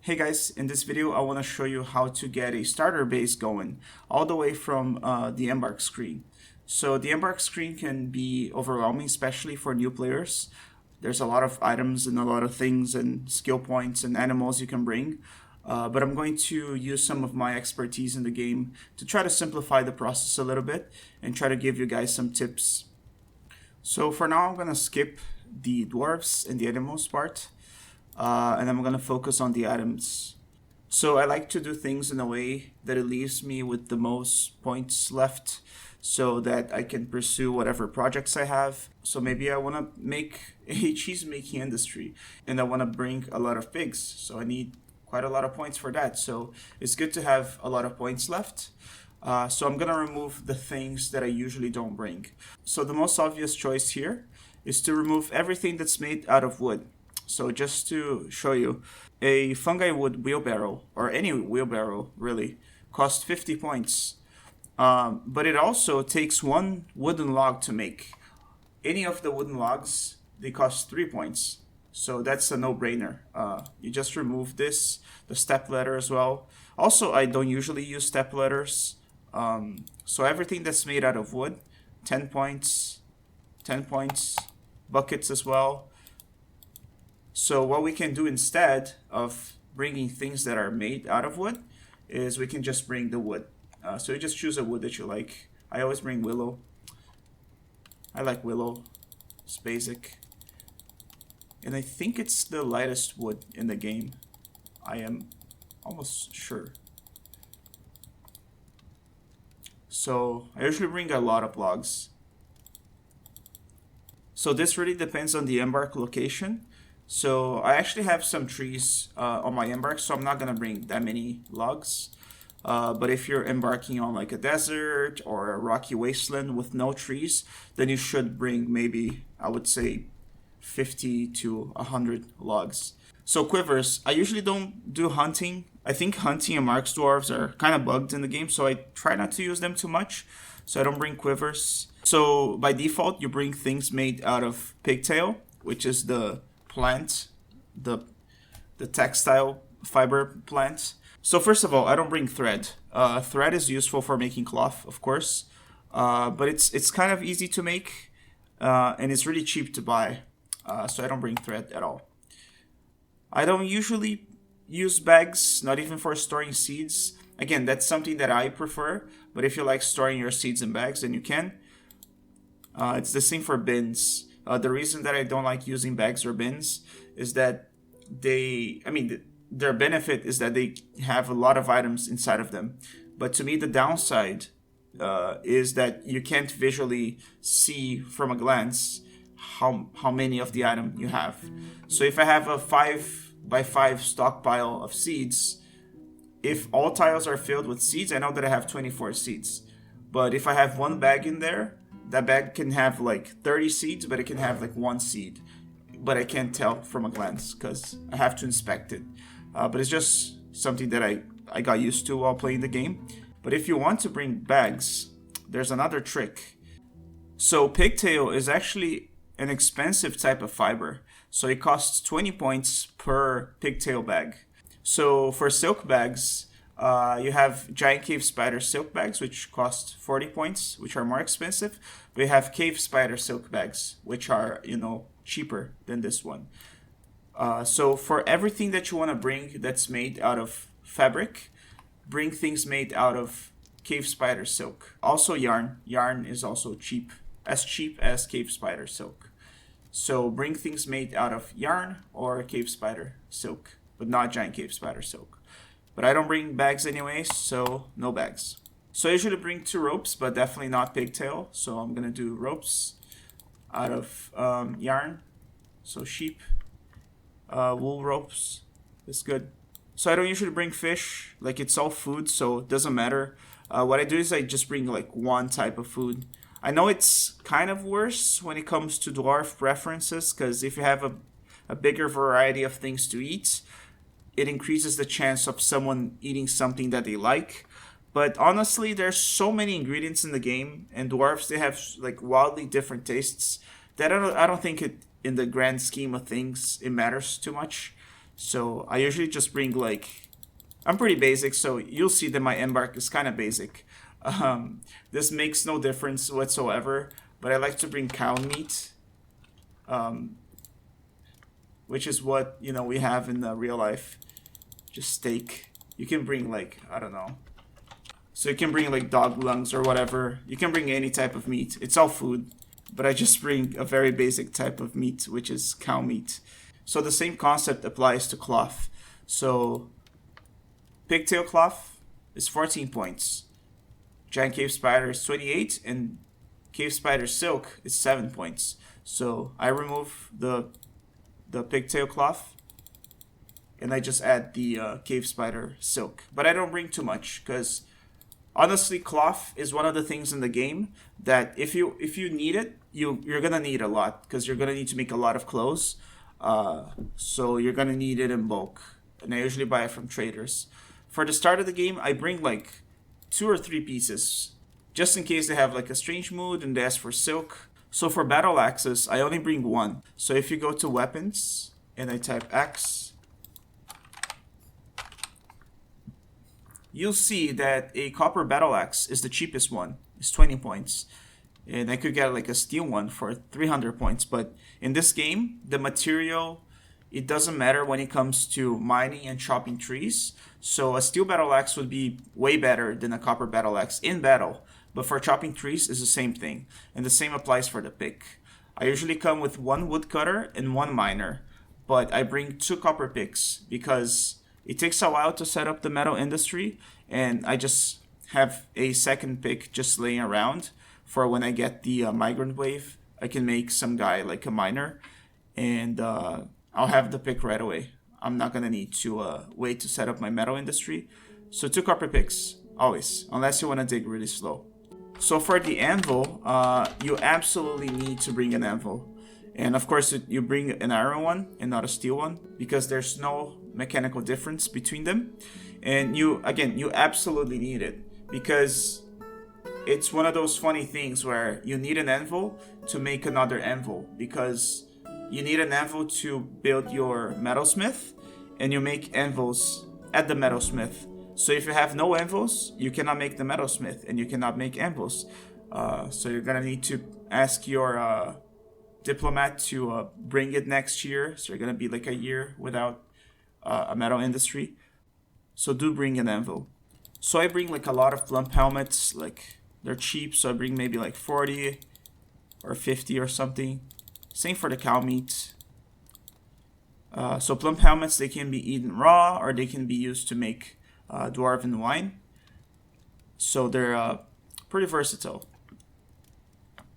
Hey guys, in this video I want to show you how to get a starter base going all the way from the Embark screen. So the Embark screen can be overwhelming, especially for new players. There's a lot of items and a lot of things and skill points and animals you can bring. But I'm going to use some of my expertise in the game to try to simplify the process a little bit and try to give you guys some tips. So for now I'm going to skip the dwarves and the animals part. And I'm going to focus on the items. So I like to do things in a way that it leaves me with the most points left so that I can pursue whatever projects I have. So maybe I want to make a cheese making industry and I want to bring a lot of pigs. So I need quite a lot of points for that. So it's good to have a lot of points left. So I'm going to remove the things that I usually don't bring. So the most obvious choice here is to remove everything that's made out of wood. So just to show you, a fungi wood wheelbarrow, or any wheelbarrow really, costs 50 points. But it also takes one wooden log to make. Any of the wooden logs, they cost 3 points. So that's a no-brainer. You just remove this, the step ladder as well. Also, I don't usually use step ladders. So everything that's made out of wood, 10 points, 10 points, buckets as well. So what we can do instead of bringing things that are made out of wood is we can just bring the wood. So you just choose a wood that you like. I always bring willow. I like willow. It's basic. And I think it's the lightest wood in the game. I am almost sure. So I usually bring a lot of logs. So this really depends on the Embark location. So I actually have some trees on my Embark, so I'm not going to bring that many logs. But if you're embarking on like a desert or a rocky wasteland with no trees, then you should bring maybe, I would say, 50 to 100 logs. So quivers, I usually don't do hunting. I think hunting and marks dwarves are kind of bugged in the game, so I try not to use them too much. So I don't bring quivers. So by default, you bring things made out of pigtail, which is the plant, the textile fiber plant. So first of all, I don't bring thread. Thread is useful for making cloth, of course, but it's kind of easy to make, and it's really cheap to buy. So I don't bring thread at all. I don't usually use bags, not even for storing seeds. Again, that's something that I prefer, but if you like storing your seeds in bags, then you can. It's the same for bins. The reason that I don't like using bags or bins is that their benefit is that they have a lot of items inside of them. But to me, the downside is that you can't visually see from a glance how many of the item you have. So if I have a 5x5 stockpile of seeds, if all tiles are filled with seeds, I know that I have 24 seeds. But if I have one bag in there, that bag can have like 30 seeds, but it can have like one seed. But I can't tell from a glance because I have to inspect it. But it's just something that I got used to while playing the game. But if you want to bring bags, there's another trick. So pigtail is actually an expensive type of fiber. So it costs 20 points per pigtail bag. So for silk bags, you have giant cave spider silk bags, which cost 40 points, which are more expensive. But you have cave spider silk bags, which are, cheaper than this one. So for everything that you want to bring that's made out of fabric, bring things made out of cave spider silk. Also yarn. Yarn is also cheap as cave spider silk. So bring things made out of yarn or cave spider silk, but not giant cave spider silk. But I don't bring bags anyways, so no bags. So I usually bring 2 ropes, but definitely not pigtail. So I'm gonna do ropes out of yarn. So sheep, wool ropes is good. So I don't usually bring fish, like it's all food, so it doesn't matter. What I do is I just bring like one type of food. I know it's kind of worse when it comes to dwarf preferences, because if you have a bigger variety of things to eat, it increases the chance of someone eating something that they like. But honestly, there's so many ingredients in the game, and dwarves, they have like wildly different tastes that I don't think it, in the grand scheme of things, it matters too much. So I usually just bring like, I'm pretty basic, so you'll see that my Embark is kind of basic. This makes no difference whatsoever, but I like to bring cow meat, which is what, you know, we have in real life. Just steak. You can bring like, I don't know. So you can bring like dog lungs or whatever. You can bring any type of meat. It's all food. But I just bring a very basic type of meat, which is cow meat. So the same concept applies to cloth. So pigtail cloth is 14 points. Giant cave spider is 28, and cave spider silk is 7 points. So I remove the pigtail cloth, and I just add the cave spider silk. But I don't bring too much, because honestly, cloth is one of the things in the game that if you need it, you're gonna need a lot, because you're gonna need to make a lot of clothes. So you're gonna need it in bulk, and I usually buy it from traders. For the start of the game, I bring like 2 or 3 pieces, just in case they have like a strange mood and they ask for silk. So for battle axes, I only bring 1. So if you go to weapons and I type X, you'll see that a copper battle axe is the cheapest one. It's 20 points. And I could get like a steel one for 300 points. But in this game, the material, it doesn't matter when it comes to mining and chopping trees. So a steel battle axe would be way better than a copper battle axe in battle. But for chopping trees, it's the same thing. And the same applies for the pick. I usually come with 1 woodcutter and 1 miner. But I bring 2 copper picks because it takes a while to set up the metal industry. And I just have a second pick just laying around for when I get the migrant wave. I can make some guy like a miner, and I'll have the pick right away. I'm not gonna need to wait to set up my metal industry. So 2 copper picks, always, unless you wanna dig really slow. So for the anvil, you absolutely need to bring an anvil. And of course, you bring an iron one and not a steel one, because there's no mechanical difference between them. And you absolutely need it, because it's one of those funny things where you need an anvil to make another anvil, because you need an anvil to build your metalsmith, and you make anvils at the metalsmith. So if you have no anvils, you cannot make the metalsmith, and you cannot make anvils. So you're gonna need to ask your diplomat to bring it next year. So you're gonna be like a year without a metal industry. So do bring an anvil. So I bring like a lot of plump helmets, like they're cheap, so I bring maybe like 40 or 50 or something. Same for the cow meat. So plump helmets, they can be eaten raw, or they can be used to make dwarven wine. So they're pretty versatile.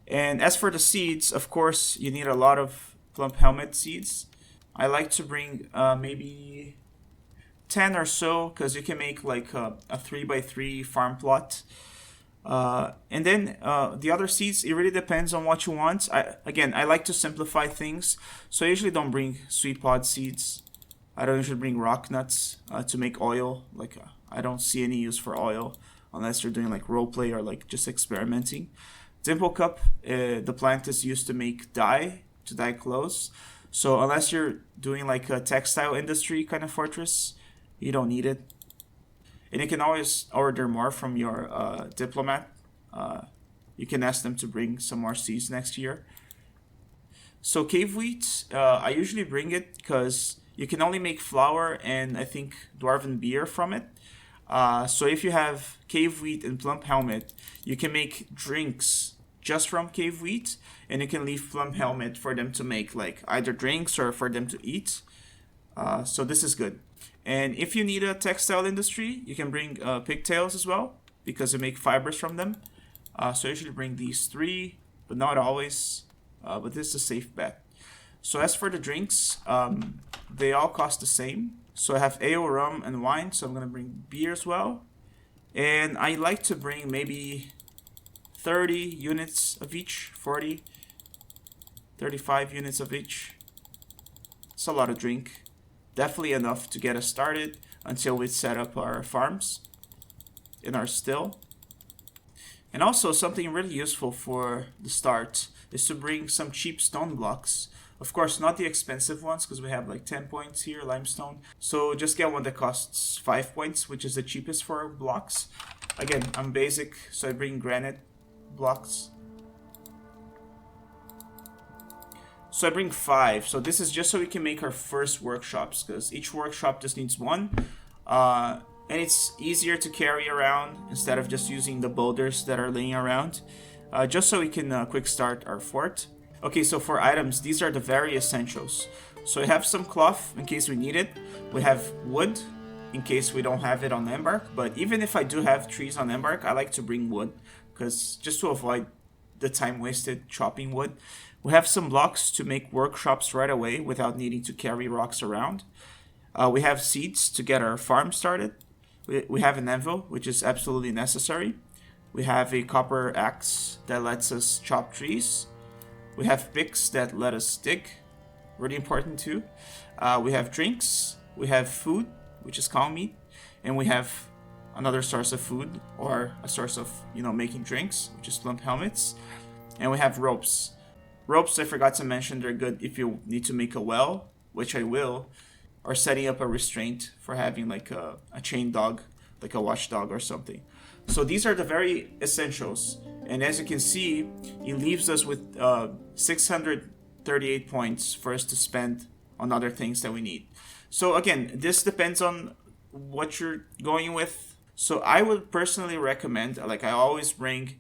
And as for the seeds, of course, you need a lot of plump helmet seeds. I like to bring maybe 10 or so, because you can make like a 3x3 farm plot. And then the other seeds, it really depends on what you want. I like to simplify things, so I usually don't bring sweet pod seeds. I don't usually bring rock nuts to make oil. Like I don't see any use for oil unless you're doing like roleplay or like just experimenting. Dimple cup, the plant is used to make dye, to dye clothes. So unless you're doing like a textile industry kind of fortress, you don't need it. And you can always order more from your diplomat. You can ask them to bring some more seeds next year. So cave wheat, I usually bring it because you can only make flour and I think dwarven beer from it. So if you have cave wheat and plump helmet, you can make drinks just from cave wheat, and you can leave plump helmet for them to make like either drinks or for them to eat. So this is good. And if you need a textile industry, you can bring pigtails as well, because you make fibers from them. So I usually bring these 3, but not always. But this is a safe bet. So as for the drinks, they all cost the same. So I have ale, rum, and wine, so I'm going to bring beer as well. And I like to bring maybe 30 units of each, 40, 35 units of each. It's a lot of drink. Definitely enough to get us started until we set up our farms in our still. And also something really useful for the start is to bring some cheap stone blocks Of course, not the expensive ones because we have like 10 points here, limestone. So just get one that costs 5 points, which is the cheapest for blocks. Again, I'm basic, so I bring granite blocks. So I bring 5. So this is just so we can make our first workshops, because each workshop just needs one. And it's easier to carry around instead of just using the boulders that are laying around. Just so we can quick start our fort. Okay, so for items, these are the very essentials. So I have some cloth in case we need it. We have wood in case we don't have it on Embark. But even if I do have trees on Embark, I like to bring wood, because just to avoid the time wasted chopping wood. We have some blocks to make workshops right away without needing to carry rocks around. We have seeds to get our farm started. We have an anvil, which is absolutely necessary. We have a copper axe that lets us chop trees. We have picks that let us dig, really important too. We have drinks, we have food, which is cow meat, and we have another source of food, or a source of, making drinks, which is plump helmets. And we have ropes. Ropes, I forgot to mention, they're good if you need to make a well, which I will, or setting up a restraint for having like a chain dog, like a watchdog or something. So these are the very essentials. And as you can see, it leaves us with 638 points for us to spend on other things that we need. So again, this depends on what you're going with. So I would personally recommend, like I always bring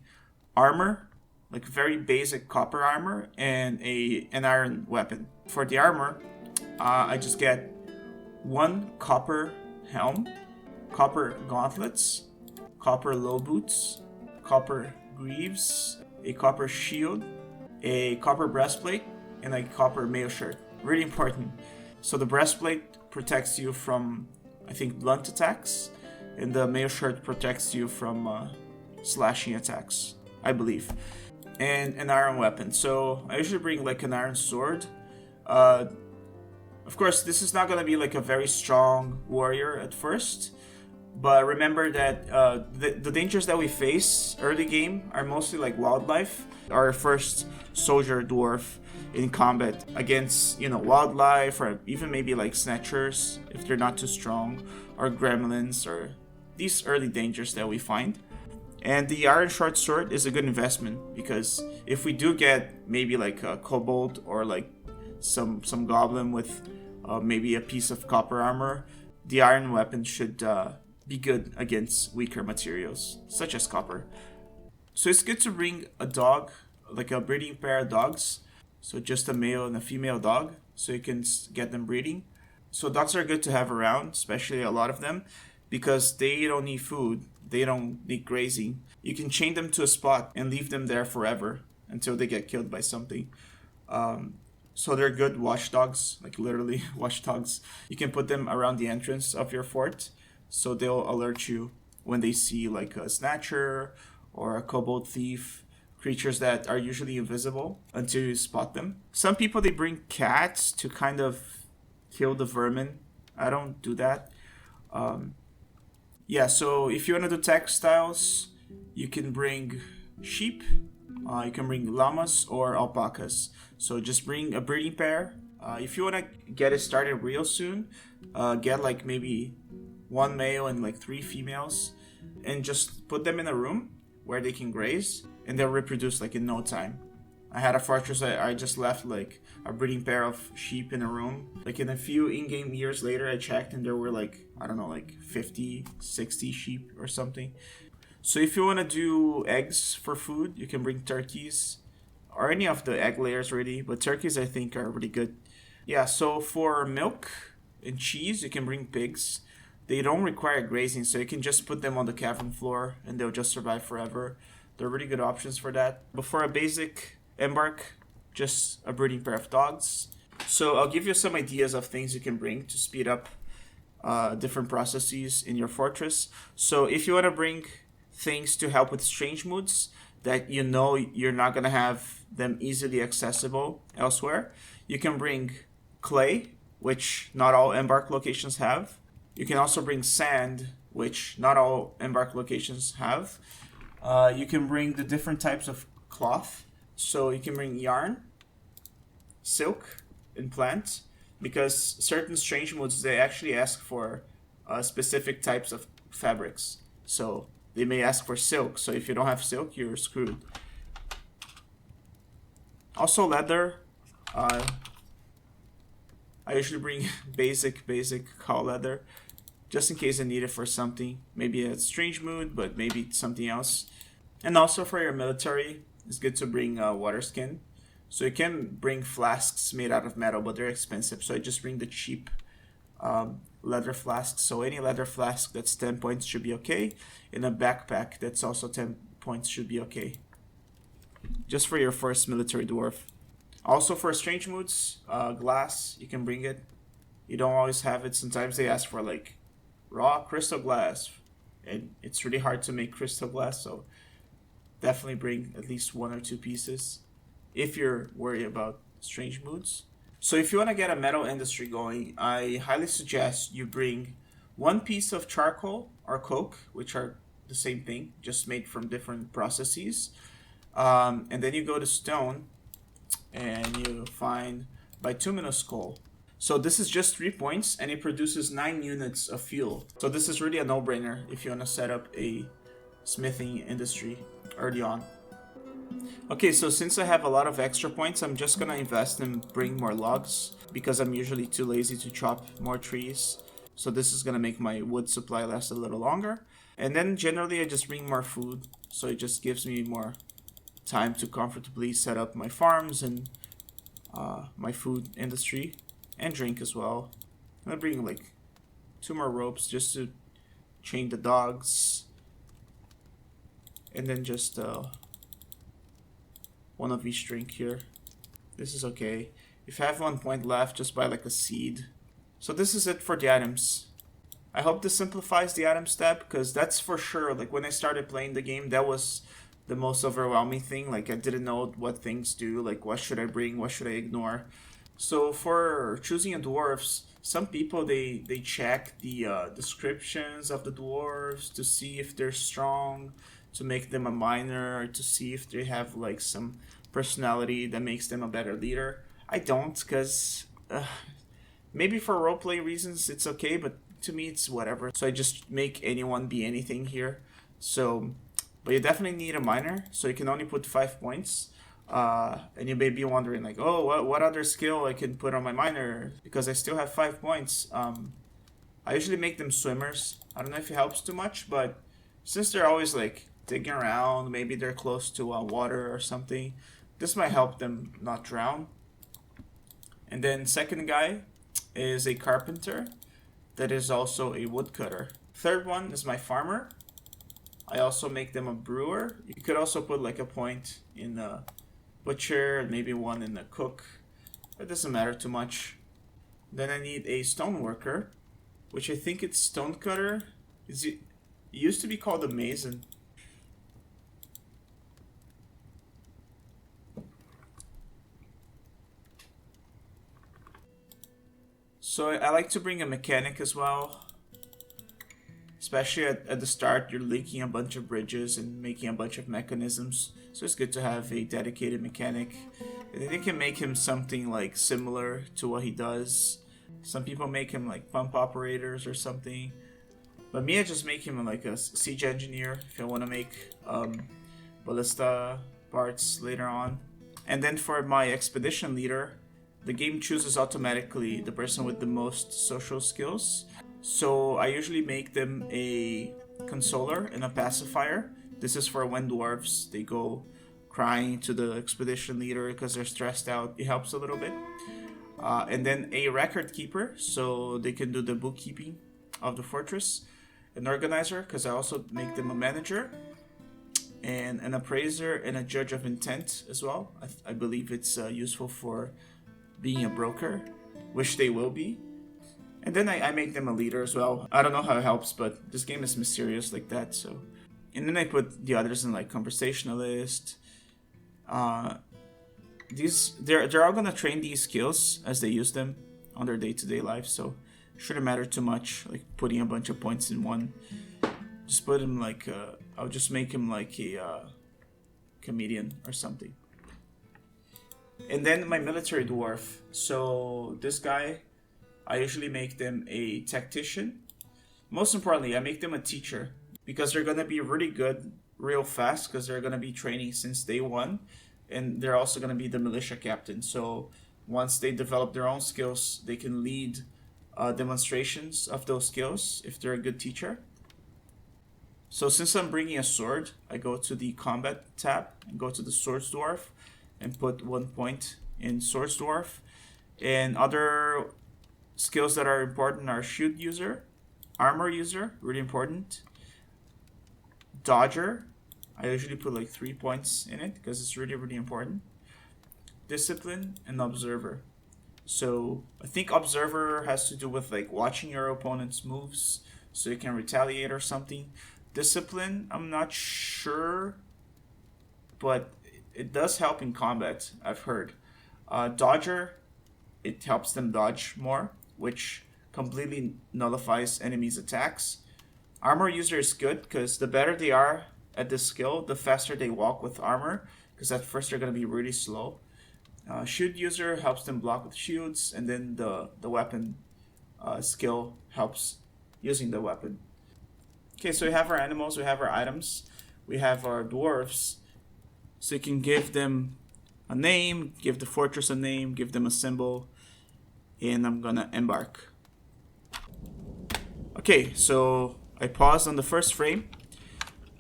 armor, like very basic copper armor, and an iron weapon. For the armor, I just get 1 copper helm, copper gauntlets, copper low boots, copper greaves, a copper shield, a copper breastplate, and a copper mail shirt. Really important. So the breastplate protects you from, I think, blunt attacks, and the mail shirt protects you from slashing attacks, I believe. And an iron weapon. So I usually bring like an iron sword. Of course, this is not going to be like a very strong warrior at first. But remember that the dangers that we face early game are mostly like wildlife. Our first soldier dwarf in combat against, wildlife, or even maybe like snatchers if they're not too strong, or gremlins, or these early dangers that we find. And the iron short sword is a good investment, because if we do get maybe like a kobold or like some goblin with maybe a piece of copper armor, the iron weapon should be good against weaker materials, such as copper. So it's good to bring a dog, like a breeding pair of dogs. So just a male and a female dog, so you can get them breeding. So dogs are good to have around, especially a lot of them, because they don't need food, they don't need grazing. You can chain them to a spot and leave them there forever until they get killed by something. So they're good watchdogs, like literally watchdogs. You can put them around the entrance of your fort, so they'll alert you when they see like a snatcher or a kobold thief, creatures that are usually invisible until you spot them. Some people, they bring cats to kind of kill the vermin. I don't do that. Yeah, so if you want to do textiles, you can bring sheep, you can bring llamas or alpacas. So just bring a breeding pair. If you want to get it started real soon, get like maybe 1 male and like 3 females, and just put them in a room where they can graze, and they'll reproduce like in no time. I had a fortress, I just left like a breeding pair of sheep in a room. Like in a few in-game years later, I checked and there were like, I don't know, like 50, 60 sheep or something. So if you want to do eggs for food, you can bring turkeys, or any of the egg layers really, but turkeys I think are really good. Yeah, so for milk and cheese, you can bring pigs. They don't require grazing, so you can just put them on the cavern floor and they'll just survive forever. They're really good options for that. But for a basic Embark, just a breeding pair of dogs. So I'll give you some ideas of things you can bring to speed up different processes in your fortress. So if you want to bring things to help with strange moods that you know you're not going to have them easily accessible elsewhere, you can bring clay, which not all Embark locations have. You can also bring sand, which not all Embark locations have. You can bring the different types of cloth. So you can bring yarn, silk, in plant, because certain strange modes, they actually ask for specific types of fabrics. So they may ask for silk, so if you don't have silk, you're screwed. Also leather. I usually bring basic cow leather, just in case I need it for something. Maybe a strange mood, but maybe something else. And also for your military, it's good to bring water skin. So you can bring flasks made out of metal, but they're expensive. So I just bring the cheap leather flasks. So any leather flask that's 10 points should be okay. In a backpack that's also 10 points should be okay. Just for your first military dwarf. Also for strange moods, glass, you can bring it. You don't always have it. Sometimes they ask for like raw crystal glass. And it's really hard to make crystal glass, so definitely bring at least 1 or 2 pieces if you're worried about strange moods. So if you want to get a metal industry going, I highly suggest you bring 1 piece of charcoal or coke, which are the same thing, just made from different processes. And then you go to stone and you find bituminous coal. So this is just 3 points and it produces 9 units of fuel. So this is really a no-brainer if you want to set up a smithing industry early on. Okay, so since I have a lot of extra points, I'm just gonna invest in bring more logs because I'm usually too lazy to chop more trees. So this is gonna make my wood supply last a little longer. And then generally I just bring more food, so it just gives me more time to comfortably set up my farms and my food industry and drink as well. I'm gonna bring like 2 more ropes just to chain the dogs, and then just 1 of each drink here. This is okay. If I have 1 point left, just buy like a seed. So this is it for the items. I hope this simplifies the item step, because that's for sure, like when I started playing the game, that was the most overwhelming thing. Like I didn't know what things do, like what should I bring, what should I ignore. So for choosing a dwarves, some people they check the descriptions of the dwarves to see if they're strong, to make them a miner, to see if they have like some personality that makes them a better leader. I don't, because maybe for roleplay reasons it's okay, but to me it's whatever. So I just make anyone be anything here. So, but you definitely need a miner, so you can only put 5 points. And you may be wondering like, oh, what other skill I can put on my miner, because I still have 5 points. I usually make them swimmers. I don't know if it helps too much, but since they're always like digging around, maybe they're close to water or something, this might help them not drown. And then second guy is a carpenter that is also a woodcutter. Third one is my farmer. I also make them a brewer. You could also put like a point in the butcher and maybe 1 in the cook. It doesn't matter too much. Then I need a stone worker, which I think it's stone cutter. It used to be called a mason. So I like to bring a mechanic as well. Especially at the start, you're linking a bunch of bridges and making a bunch of mechanisms. So it's good to have a dedicated mechanic. And then you can make him something like similar to what he does. Some people make him like pump operators or something. But me, I just make him like a siege engineer if I want to make ballista parts later on. And then for my expedition leader, the game chooses automatically the person with the most social skills. So I usually make them a consoler and a pacifier. This is for when dwarves, they go crying to the expedition leader because they're stressed out. It helps a little bit. And then a record keeper, so they can do the bookkeeping of the fortress. An organizer, because I also make them a manager. And an appraiser and a judge of intent as well. I believe it's useful for being a broker, which they will be. And then I make them a leader as well. I don't know how it helps, but this game is mysterious like that, so. And then I put the others in like conversationalist. They're all gonna train these skills as they use them on their day-to-day life, so shouldn't matter too much, like putting a bunch of points in one. Just put him like, I'll just make him like a comedian or something. And then my military dwarf. So this guy, I usually make them a tactician. Most importantly, I make them a teacher because they're gonna be really good real fast because they're gonna be training since day one, and they're also gonna be the militia captain. So once they develop their own skills, they can lead demonstrations of those skills if they're a good teacher. So since I'm bringing a sword, I go to the combat tab and go to the swords dwarf and put 1 point in swords dwarf. And other skills that are important are shield user, armor user, really important, dodger. I usually put like 3 points in it because it's really, really important. Discipline and observer. So I think observer has to do with like watching your opponent's moves so you can retaliate or something. Discipline, I'm not sure, but it does help in combat, I've heard. Dodger, it helps them dodge more, which completely nullifies enemies' attacks. Armor user is good because the better they are at this skill, the faster they walk with armor, because at first they're going to be really slow. Shield user helps them block with shields, and then the weapon skill helps using the weapon. Okay, so we have our animals, we have our items, we have our dwarves. So you can give them a name, give the fortress a name, give them a symbol, and I'm gonna embark. Okay, so I paused on the first frame.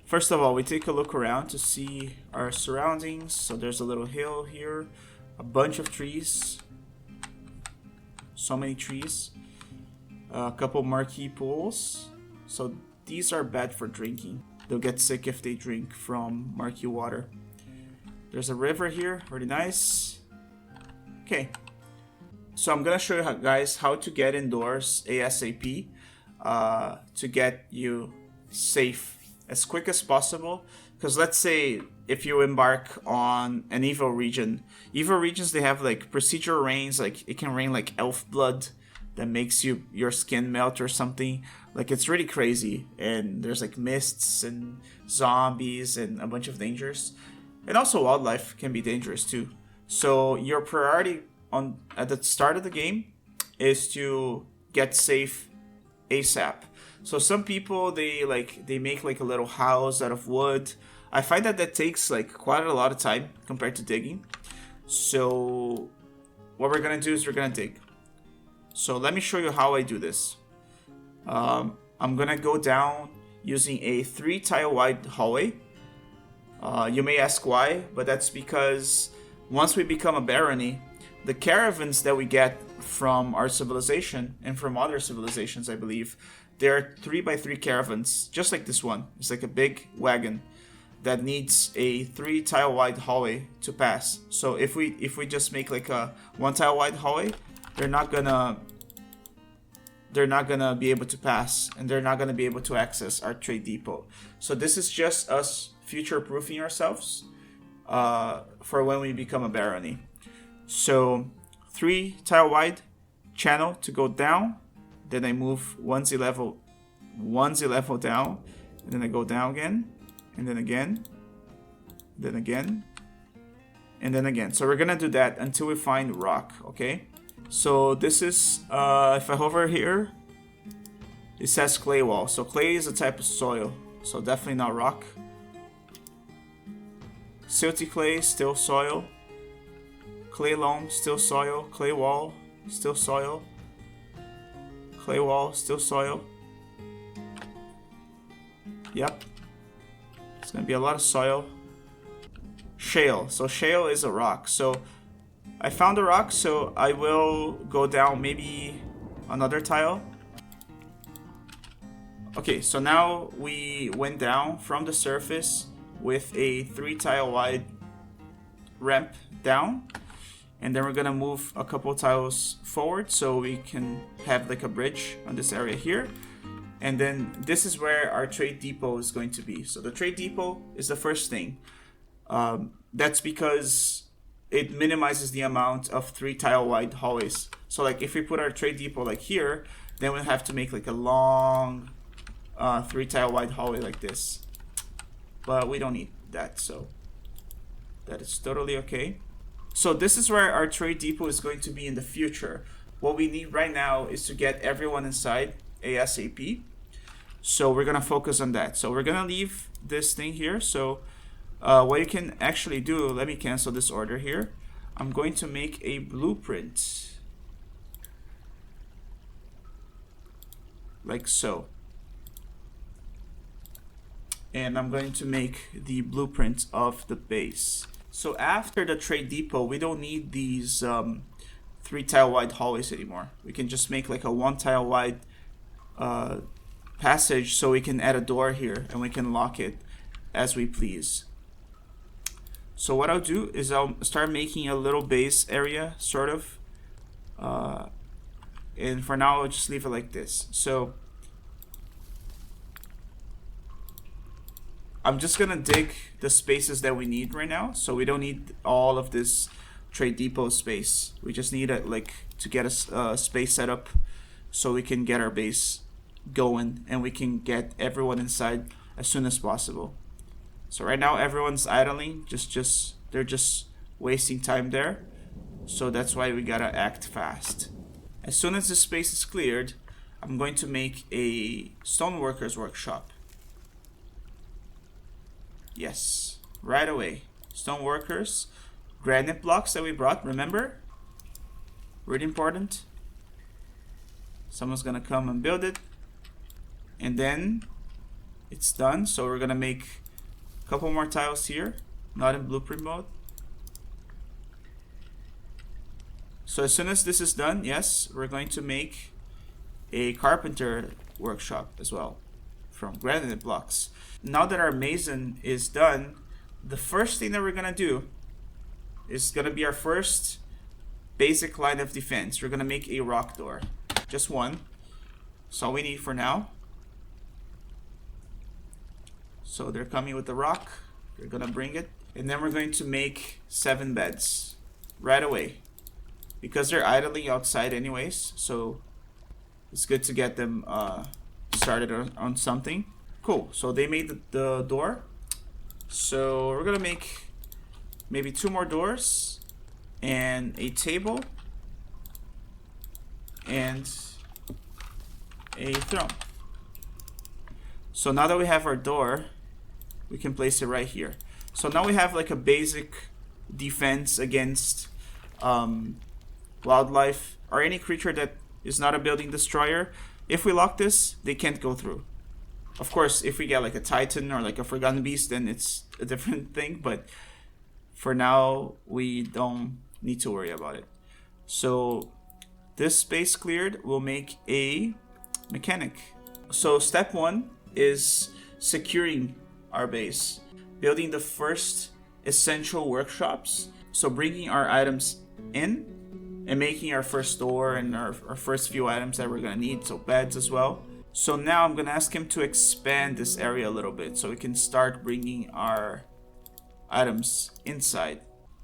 First of all, we take a look around to see our surroundings. So there's a little hill here, a bunch of trees, so many trees, a couple marquee pools. So these are bad for drinking. They'll get sick if they drink from marquee water. There's a river here, really nice. Okay, so I'm gonna show you guys how to get indoors ASAP to get you safe as quick as possible. Because let's say if you embark on an evil regions, they have like procedure rains, like it can rain like elf blood that makes your skin melt or something. Like it's really crazy, and there's like mists and zombies and a bunch of dangers, and also wildlife can be dangerous too. So your priority at the start of the game is to get safe ASAP. So some people they make like a little house out of wood. I find that takes like quite a lot of time compared to digging. So what we're gonna do is we're gonna dig. So let me show you how I do this. I'm gonna go down using a 3 tile wide hallway. You may ask why, but that's because once we become a barony, the caravans that we get from our civilization and from other civilizations, I believe, they're 3x3 caravans, just like this one. It's like a big wagon that needs a 3 tile wide hallway to pass. So if we just make like a 1 tile wide hallway, they're not gonna be able to pass, and they're not gonna be able to access our trade depot. So this is just us future-proofing ourselves for when we become a barony. So 3 tile wide channel to go down, then I move 1z level down, and then I go down again, and then again, then again, and then again. So we're gonna do that until we find rock, okay? So this is, if I hover here, it says clay wall. So clay is a type of soil, so definitely not rock. Silty clay, still soil. Clay loam, still soil. Clay wall, still soil. Clay wall, still soil. Yep. It's gonna be a lot of soil. Shale. So shale is a rock. So I found a rock, so I will go down maybe another tile. Okay, so now we went down from the surface with a 3 tile wide ramp down, and then we're gonna move a couple tiles forward so we can have like a bridge on this area here. And then this is where our trade depot is going to be. So the trade depot is the first thing. That's because it minimizes the amount of 3 tile wide hallways. So like if we put our trade depot like here, then we'll have to make like a long 3 tile wide hallway like this. But we don't need that, so that is totally okay. So this is where our trade depot is going to be in the future. What we need right now is to get everyone inside ASAP. So we're gonna focus on that. So we're gonna leave this thing here. So what you can actually do, let me cancel this order here. I'm going to make a blueprint. Like so. And I'm going to make the blueprint of the base. So after the trade depot, we don't need these 3 tile wide hallways anymore. We can just make like a 1 tile wide passage, so we can add a door here and we can lock it as we please. So what I'll do is I'll start making a little base area, sort of. And for now, I'll just leave it like this. So I'm just gonna dig the spaces that we need right now. So we don't need all of this trade depot space. We just need it like to get a space set up so we can get our base going and we can get everyone inside as soon as possible. So right now everyone's idling, they're just wasting time there. So that's why we gotta act fast. As soon as the space is cleared, I'm going to make a stoneworkers workshop. Yes, right away. Stoneworkers, granite blocks that we brought, remember? Really important. Someone's gonna come and build it. And then it's done. So we're gonna make a couple more tiles here, not in blueprint mode. So as soon as this is done, yes, we're going to make a carpenter workshop as well from granite blocks. Now that our mason is done, the first thing that we're gonna do is gonna be our first basic line of defense. We're gonna make a rock door, just one. That's all we need for now. So they're coming with the rock. They're gonna bring it, and then we're going to make 7 beds right away because they're idling outside anyways. So it's good to get them started on something. Cool. So they made the door. So we're gonna make maybe 2 more doors and a table and a throne. So now that we have our door, we can place it right here. So now we have like a basic defense against wildlife or any creature that is not a building destroyer. If we lock this, they can't go through. Of course, if we get like a titan or like a forgotten beast, then it's a different thing. But for now, we don't need to worry about it. So this space cleared, we'll make a mechanic. So step 1 is securing our base, building the first essential workshops. So bringing our items in and making our first door and our first few items that we're gonna need, so beds as well. So now I'm gonna ask him to expand this area a little bit so we can start bringing our items inside.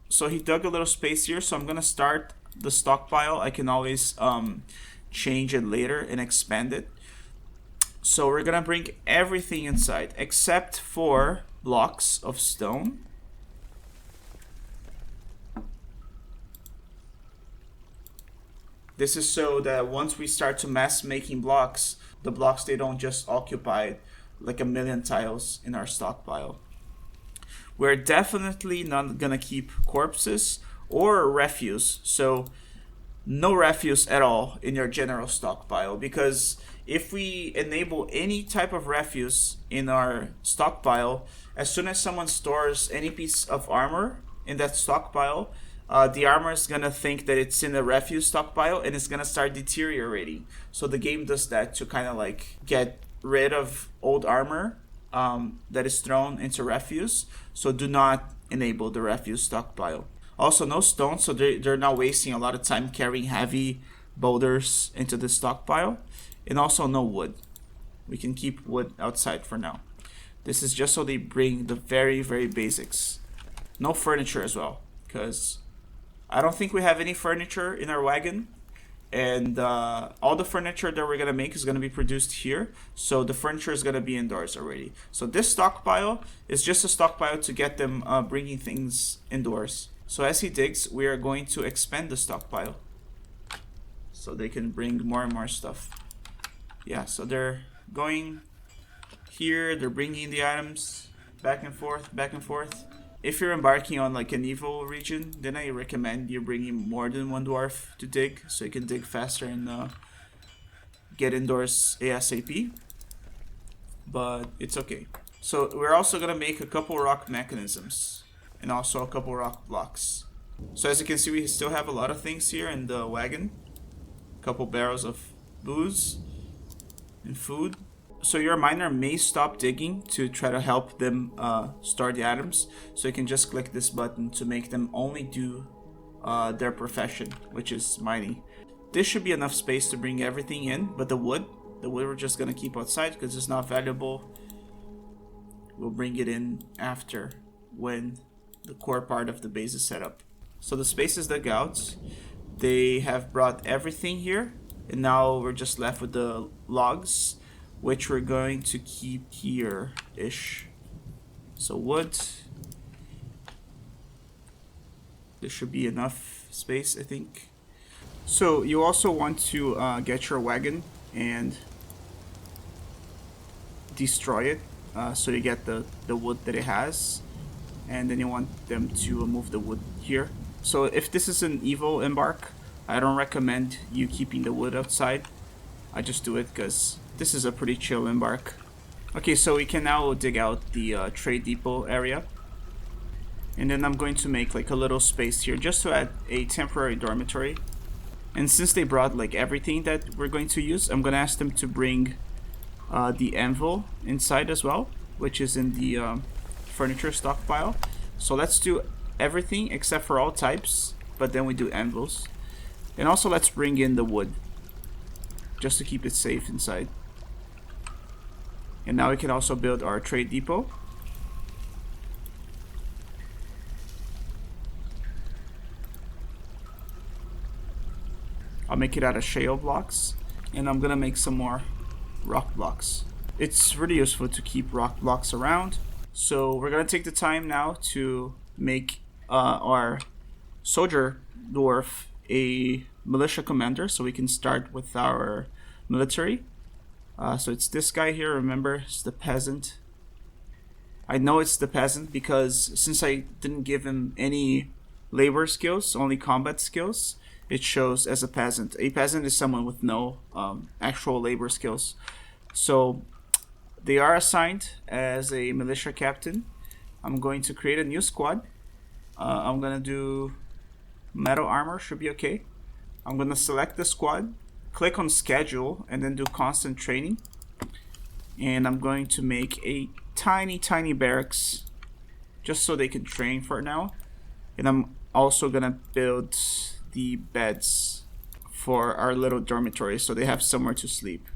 So he dug a little space here, so I'm gonna start the stockpile. I can always change it later and expand it. So we're gonna bring everything inside except for blocks of stone. This is so that once we start to mass making blocks, the blocks, they don't just occupy like a million tiles in our stockpile. We're definitely not gonna keep corpses or refuse. So no refuse at all in your general stockpile, because if we enable any type of refuse in our stockpile, as soon as someone stores any piece of armor in that stockpile, the armor is gonna think that it's in a refuse stockpile and it's gonna start deteriorating. So the game does that to kind of like get rid of old armor that is thrown into refuse. So do not enable the refuse stockpile. Also no stone, so they're not wasting a lot of time carrying heavy boulders into the stockpile. And also no wood. We can keep wood outside for now. This is just so they bring the very, very basics. No furniture as well, because I don't think we have any furniture in our wagon. And all the furniture that we're gonna make is gonna be produced here. So the furniture is gonna be indoors already. So this stockpile is just a stockpile to get them bringing things indoors. So as he digs, we are going to expand the stockpile so they can bring more and more stuff. Yeah, so they're going here, they're bringing the items back and forth, back and forth. If you're embarking on like an evil region, then I recommend you bringing more than one dwarf to dig, so you can dig faster and get indoors ASAP. But it's okay. So we're also gonna make a couple rock mechanisms and also a couple rock blocks. So as you can see, we still have a lot of things here in the wagon. A couple barrels of booze and food. So your miner may stop digging to try to help them store the items. So you can just click this button to make them only do their profession, which is mining. This should be enough space to bring everything in, but the wood we're just gonna keep outside because it's not valuable. We'll bring it in after when the core part of the base is set up. So the space is dug out. They have brought everything here, and now we're just left with the logs, which we're going to keep here-ish. So wood. There should be enough space, I think. So you also want to get your wagon and destroy it, so you get the wood that it has, and then you want them to move the wood here. So if this is an evil embark, I don't recommend you keeping the wood outside. I just do it because this is a pretty chill embark. Okay, so we can now dig out the trade depot area, and then I'm going to make like a little space here just to add a temporary dormitory. And since they brought like everything that we're going to use, I'm gonna ask them to bring the anvil inside as well, which is in the furniture stockpile. So let's do everything except for all types, but then we do anvils. And also let's bring in the wood just to keep it safe inside. And now we can also build our trade depot. I'll make it out of shale blocks, and I'm gonna make some more rock blocks. It's really useful to keep rock blocks around. So we're gonna take the time now to make our soldier dwarf a militia commander, so we can start with our military. So it's this guy here, remember, it's the peasant. I know it's the peasant because since I didn't give him any labor skills, only combat skills, it shows as a peasant. A peasant is someone with no actual labor skills. So they are assigned as a militia captain. I'm going to create a new squad. I'm gonna do metal armor, should be okay. I'm gonna select the squad, click on schedule, and then do constant training. And I'm going to make a tiny barracks just so they can train for now. And I'm also gonna build the beds for our little dormitory so they have somewhere to sleep.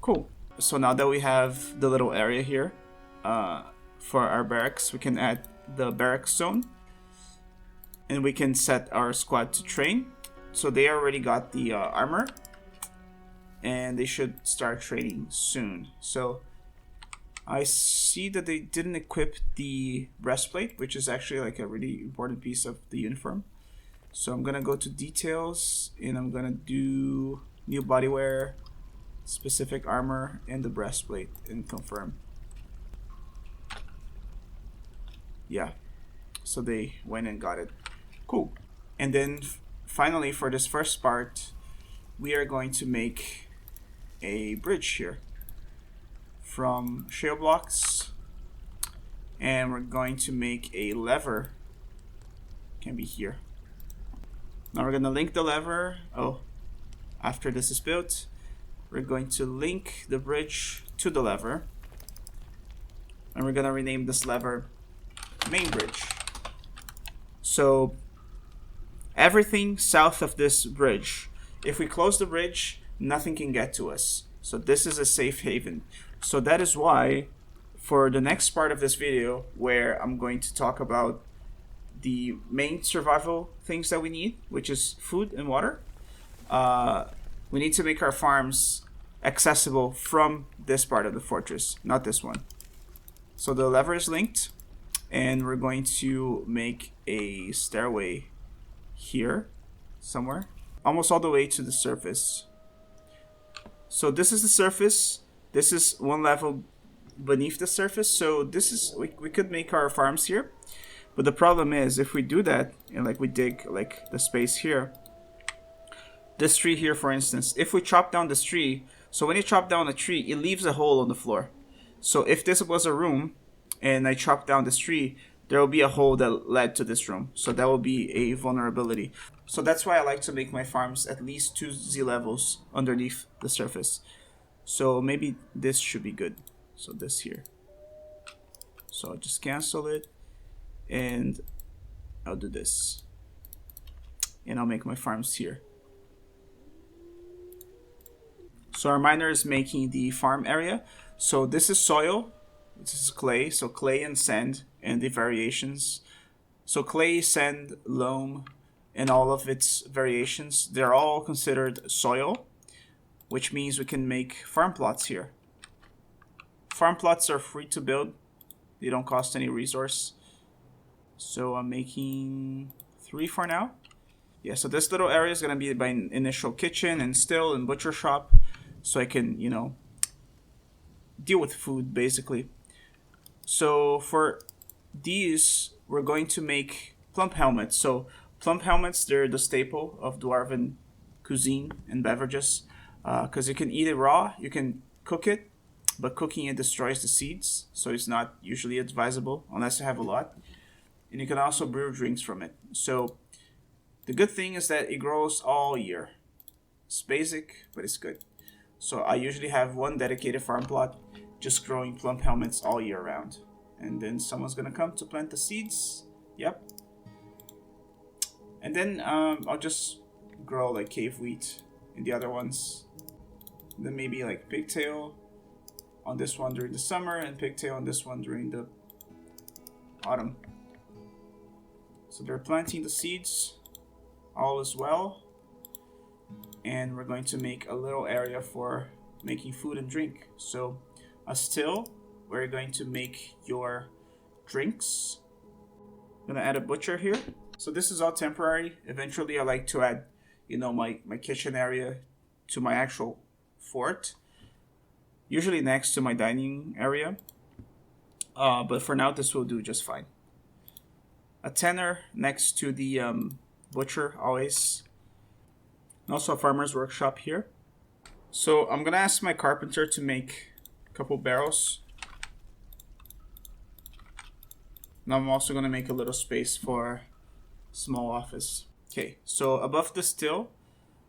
Cool. So now that we have the little area here for our barracks, we can add the barracks zone, and we can set our squad to train. So they already got the armor, and they should start training soon. So I see that they didn't equip the breastplate, which is actually like a really important piece of the uniform. So I'm gonna go to details, and I'm gonna do new bodywear, specific armor, and the breastplate, and confirm. Yeah, so they went and got it. Cool. And then finally, for this first part, we are going to make a bridge here from shale blocks, and we're going to make a lever. Can be here. Now we're going to link the lever. After this is built, we're going to link the bridge to the lever, and we're going to rename this lever main bridge. So everything south of this bridge, if we close the bridge, nothing can get to us. So this is a safe haven. So that is why for the next part of this video, where I'm going to talk about the main survival things that we need, which is food and water, we need to make our farms accessible from this part of the fortress, not this one. So the lever is linked, And we're going to make a stairway here somewhere, almost all the way to the surface. So this is the surface. This is one level beneath the surface. So this is, we could make our farms here. But the problem is, if we do that, and like we dig like the space here, this tree here, for instance, if we chop down this tree, so when you chop down a tree, it leaves a hole on the floor. So if this was a room, and I chop down this tree, there will be a hole that led to this room. So that will be a vulnerability. So that's why I like to make my farms at least 2 Z levels underneath the surface. So maybe this should be good. So this here. So I'll just cancel it. And I'll do this. And I'll make my farms here. So our miner is making the farm area. So this is soil. This is clay. So clay and sand and the variations. So clay, sand, loam, and all of its variations, they're all considered soil, which means we can make farm plots here. Farm plots are free to build. They don't cost any resource. So I'm making 3 for now. Yeah, so this little area is going to be my initial kitchen and still and butcher shop. So I can, you know, deal with food basically. So for these, we're going to make plump helmets. So plump helmets, they're the staple of Dwarven cuisine and beverages. Because you can eat it raw, you can cook it, but cooking it destroys the seeds. So it's not usually advisable unless you have a lot. And you can also brew drinks from it. So the good thing is that it grows all year. It's basic, but it's good. So I usually have one dedicated farm plot just growing plump helmets all year round. And then someone's gonna come to plant the seeds. Yep. And then I'll just grow like cave wheat in the other ones. And then maybe like pigtail on this one during the summer and pigtail on this one during the autumn. So they're planting the seeds. All is well. And we're going to make a little area for making food and drink. So a still where you're going to make your drinks. I'm gonna add a butcher here. So this is all temporary. Eventually I like to add, you know, my kitchen area to my actual fort. Usually next to my dining area. But for now this will do just fine. A tanner next to the butcher always. And also a farmer's workshop here. So I'm gonna ask my carpenter to make a couple barrels. Now I'm also gonna make a little space for small office. Okay, so above the still,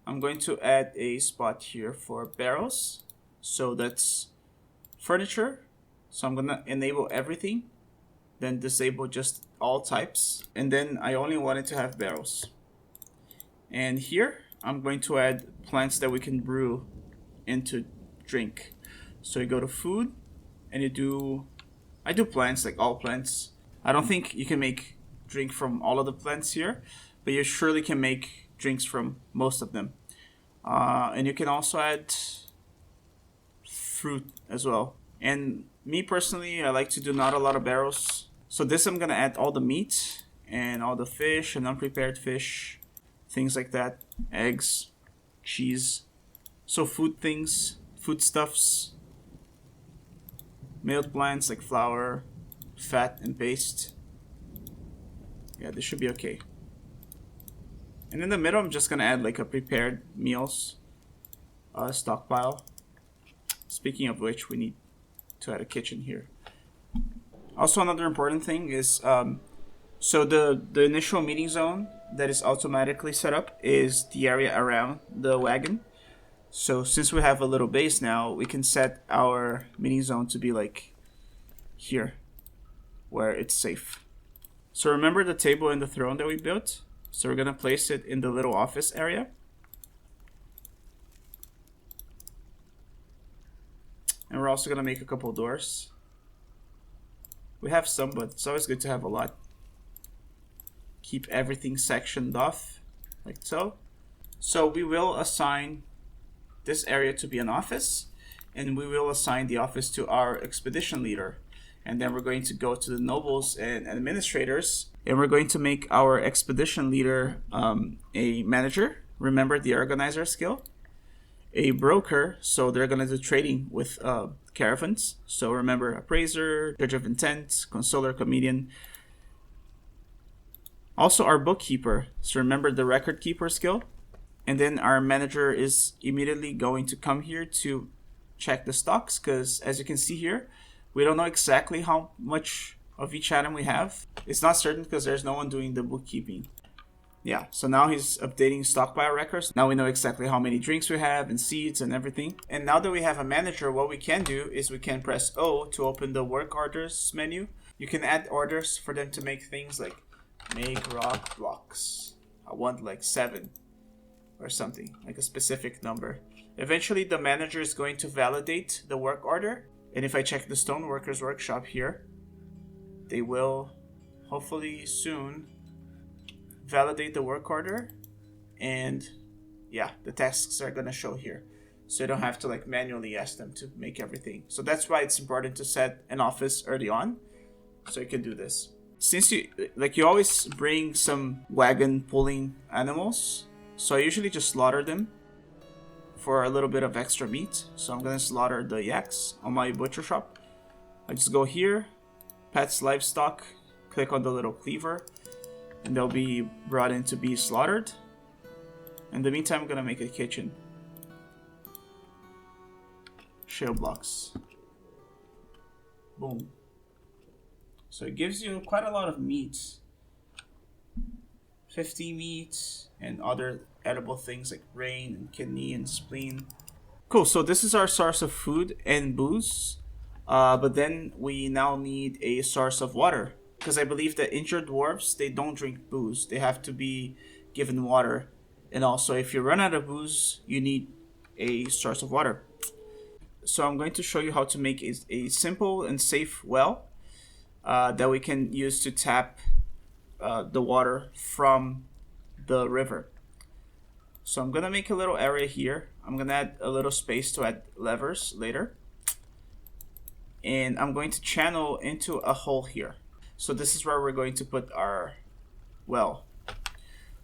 I'm going to add a spot here for barrels. So that's furniture. So I'm gonna enable everything, then disable just all types. And then I only wanted to have barrels. And here, I'm going to add plants that we can brew into drink. So you go to food, and I do plants, like all plants. I don't think you can make drink from all of the plants here, but you surely can make drinks from most of them. And you can also add fruit as well. And me personally, I like to do not a lot of barrels. So this I'm gonna add all the meat and all the fish and unprepared fish, things like that, eggs, cheese. So food things, foodstuffs, milled plants like flour, fat and paste. Yeah, this should be okay. And in the middle, I'm just gonna add like a prepared meals stockpile. Speaking of which, we need to add a kitchen here. Also, another important thing is so the initial meeting zone that is automatically set up is the area around the wagon. So since we have a little base now, we can set our meeting zone to be like here, where it's safe. So remember the table and the throne that we built? So we're gonna place it in the little office area. And we're also gonna make a couple doors. We have some, but it's always good to have a lot. Keep everything sectioned off, like so. So we will assign this area to be an office, and we will assign the office to our expedition leader. And then we're going to go to the nobles and administrators, and we're going to make our expedition leader a manager. Remember the organizer skill. A broker, so they're going to do trading with caravans. So remember appraiser, judge of intent, consoler, comedian. Also our bookkeeper, so remember the record keeper skill. And then our manager is immediately going to come here to check the stocks, because as you can see here, we don't know exactly how much of each item we have. It's not certain because there's no one doing the bookkeeping. Yeah, so now he's updating stockpile records. Now we know exactly how many drinks we have and seeds and everything. And now that we have a manager, what we can do is we can press O to open the work orders menu. You can add orders for them to make things like make rock blocks. I want like 7 or something, like a specific number. Eventually the manager is going to validate the work order. And if I check the stoneworkers workshop here, they will hopefully soon validate the work order. And yeah, the tasks are gonna show here. So you don't have to like manually ask them to make everything. So that's why it's important to set an office early on, so you can do this. Since you always bring some wagon pulling animals, so I usually just slaughter them for a little bit of extra meat. So I'm gonna slaughter the yaks on my butcher shop. I just go here, pets livestock, click on the little cleaver, and they'll be brought in to be slaughtered. In the meantime, I'm gonna make a kitchen. Shale blocks. Boom. So it gives you quite a lot of meat. 50 meat and other edible things like brain and kidney and spleen. Cool, so this is our source of food and booze. But then we now need a source of water, because I believe that injured dwarves, they don't drink booze. They have to be given water. And also, if you run out of booze, you need a source of water. So I'm going to show you how to make a simple and safe well that we can use to tap the water from the river. So I'm gonna make a little area here. I'm gonna add a little space to add levers later. And I'm going to channel into a hole here. So this is where we're going to put our well.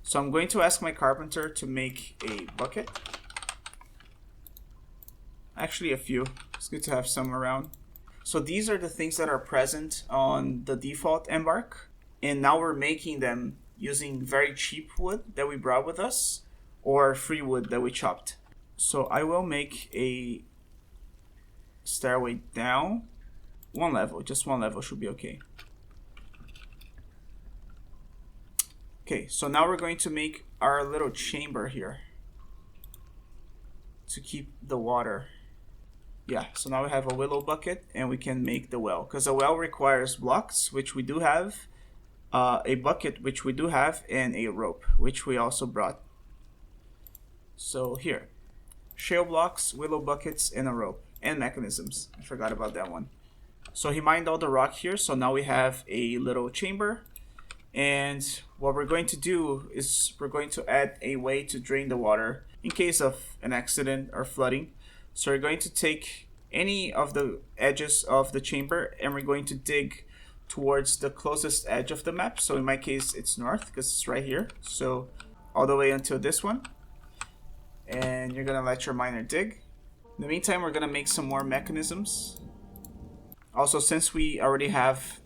So I'm going to ask my carpenter to make a bucket. Actually a few. It's good to have some around. So these are the things that are present on the default Embark. And now we're making them using very cheap wood that we brought with us, or free wood that we chopped. So I will make a stairway down. One level, just one level should be okay. Okay, so now we're going to make our little chamber here to keep the water. Yeah, so now we have a willow bucket and we can make the well, because a well requires blocks, which we do have, a bucket, which we do have, and a rope, which we also brought. So here, shale blocks, willow buckets, and a rope, and mechanisms. I forgot about that one. So he mined all the rock here, so now we have a little chamber. And what we're going to do is we're going to add a way to drain the water in case of an accident or flooding. So we're going to take any of the edges of the chamber and we're going to dig towards the closest edge of the map. So in my case, it's north because it's right here. So all the way until this one. And you're gonna let your miner dig. In the meantime, we're gonna make some more mechanisms. Also, since we already have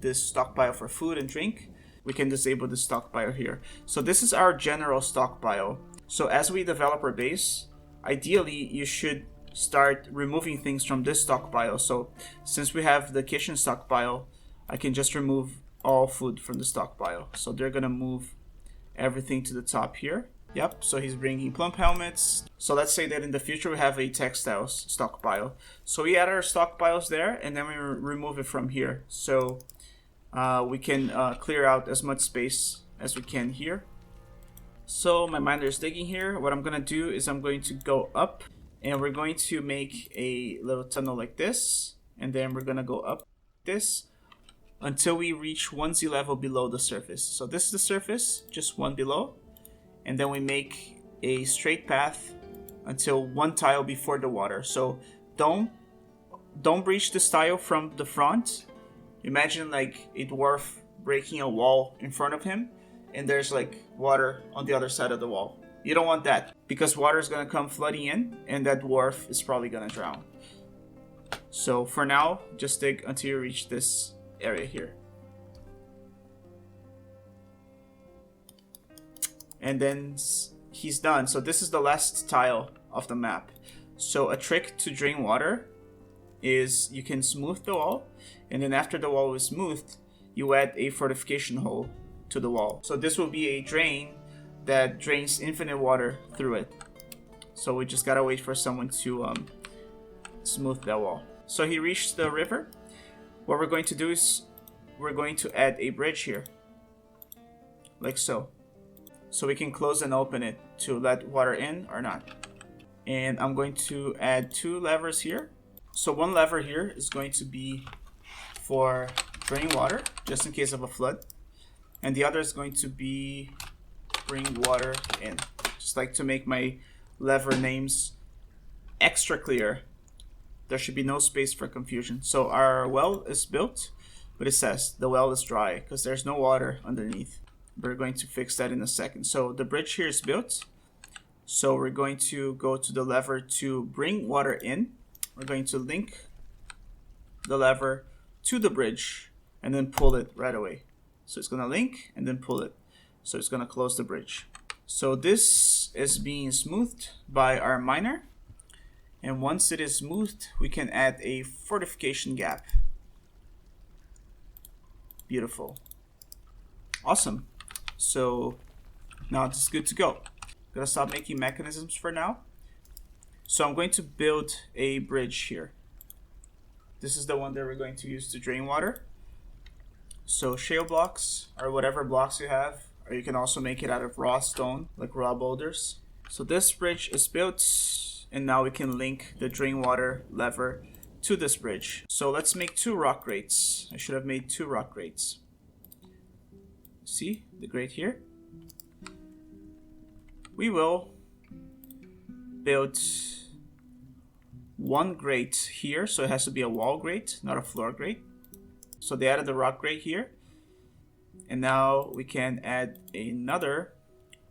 this stockpile for food and drink, we can disable the stockpile here. So this is our general stockpile. So as we develop our base, ideally you should start removing things from this stockpile. So since we have the kitchen stockpile, I can just remove all food from the stockpile. So they're gonna move everything to the top here. Yep, so he's bringing plump helmets. So let's say that in the future we have a textiles stockpile. So we add our stockpiles there and then we remove it from here. So we can clear out as much space as we can here. So my miner is digging here. What I'm gonna do is I'm going to go up and we're going to make a little tunnel like this. And then we're gonna go up this until we reach 1Z level below the surface. So this is the surface, just one below. And then we make a straight path until one tile before the water. So don't don't breach this tile from the front. Imagine like a dwarf breaking a wall in front of him, and there's like water on the other side of the wall. You don't want that, because water is gonna come flooding in, and that dwarf is probably gonna drown. So for now, just dig until you reach this area here. And then he's done. So this is the last tile of the map. So a trick to drain water is you can smooth the wall, and then after the wall is smoothed, you add a fortification hole to the wall. So this will be a drain that drains infinite water through it. So we just gotta wait for someone to smooth that wall. So he reached the river. What we're going to do is we're going to add a bridge here, like so. So we can close and open it to let water in or not. And I'm going to add 2 levers here. So one lever here is going to be for draining water, just in case of a flood. And the other is going to be bring water in. Just like to make my lever names extra clear. There should be no space for confusion. So our well is built, but it says the well is dry because there's no water underneath. We're going to fix that in a second. So the bridge here is built. So we're going to go to the lever to bring water in. We're going to link the lever to the bridge and then pull it right away. So it's going to link and then pull it. So it's going to close the bridge. So this is being smoothed by our miner. And once it is smoothed, we can add a fortification gap. Beautiful. Awesome. So now it's good to go. Gonna stop making mechanisms for now. So I'm going to build a bridge here. This is the one that we're going to use to drain water. So shale blocks, or whatever blocks you have, or you can also make it out of raw stone, like raw boulders. So this bridge is built, and now we can link the drain water lever to this bridge. So let's make 2 rock grates. I should have made 2 rock grates. See the grate here? We will build 1 grate here, so it has to be a wall grate, not a floor grate. So they added the rock grate here, and now we can add another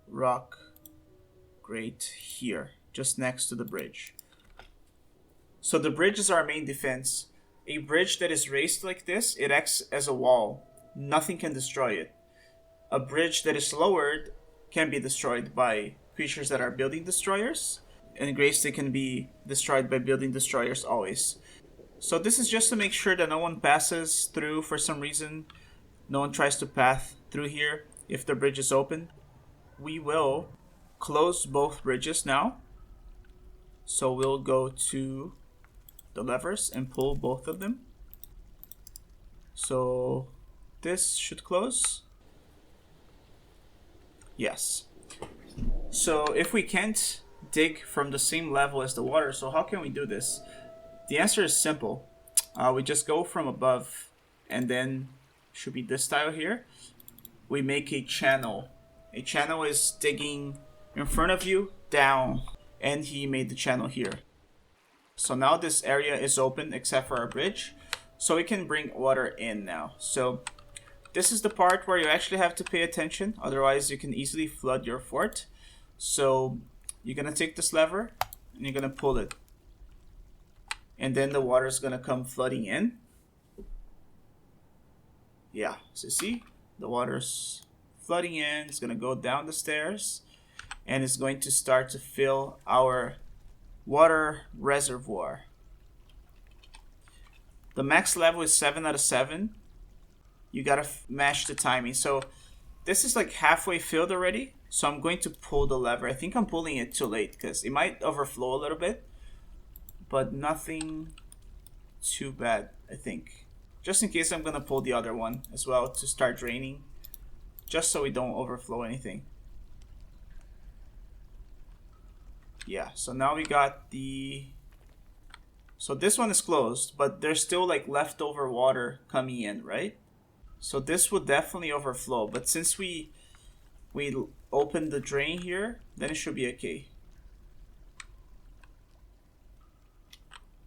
rock grate here, just next to the bridge. So the bridge is our main defense. A bridge that is raised like this, it acts as a wall. Nothing can destroy it. A bridge that is lowered can be destroyed by creatures that are building destroyers, and grates that can be destroyed by building destroyers always. So this is just to make sure that no one passes through for some reason. No one tries to path through here if the bridge is open. We will close both bridges now. So we'll go to the levers and pull both of them. So this should close. Yes. So if we can't dig from the same level as the water, so how can we do this? The answer is simple. We just go from above, and then should be this tile here. We make a channel. A channel is digging in front of you, down, and he made the channel here. So now this area is open except for our bridge, so we can bring water in now. So this is the part where you actually have to pay attention, otherwise you can easily flood your fort. So you're gonna take this lever and you're gonna pull it, and then the water is gonna come flooding in. Yeah, so see, the water's flooding in. It's gonna go down the stairs, and it's going to start to fill our water reservoir. The max level is 7 out of 7. You gotta match the timing. So this is like halfway filled already. So I'm going to pull the lever. I think I'm pulling it too late because it might overflow a little bit, but nothing too bad, I think. Just in case, I'm gonna pull the other one as well to start draining, just so we don't overflow anything. Yeah, so now we got the... So this one is closed, but there's still like leftover water coming in, right? So this will definitely overflow, but since we open the drain here, then it should be okay.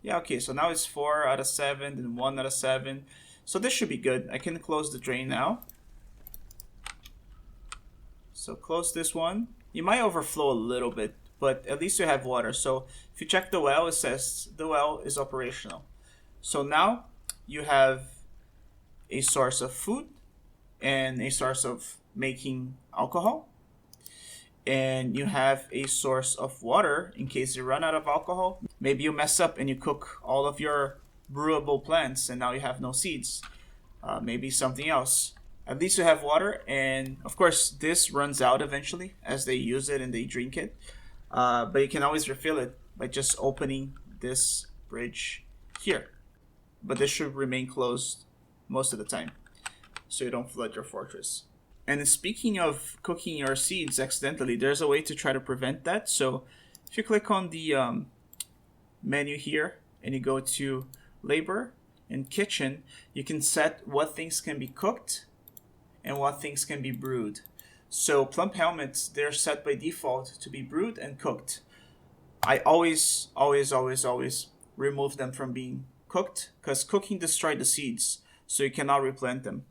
Yeah, okay, so now it's 4 out of 7, then 1 out of 7. So this should be good. I can close the drain now. So close this one. You might overflow a little bit, but at least you have water. So if you check the well, it says the well is operational. So now you have a source of food and a source of making alcohol. And you have a source of water in case you run out of alcohol. Maybe you mess up and you cook all of your brewable plants and now you have no seeds. Maybe something else. At least you have water, and of course this runs out eventually as they use it and they drink it. But you can always refill it by just opening this bridge here. But this should remain closed most of the time, so you don't flood your fortress. And speaking of cooking your seeds accidentally, there's a way to try to prevent that. So if you click on the menu here and you go to labor and kitchen, you can set what things can be cooked and what things can be brewed. So plump helmets, they're set by default to be brewed and cooked. I always remove them from being cooked because cooking destroys the seeds, so you cannot replant them.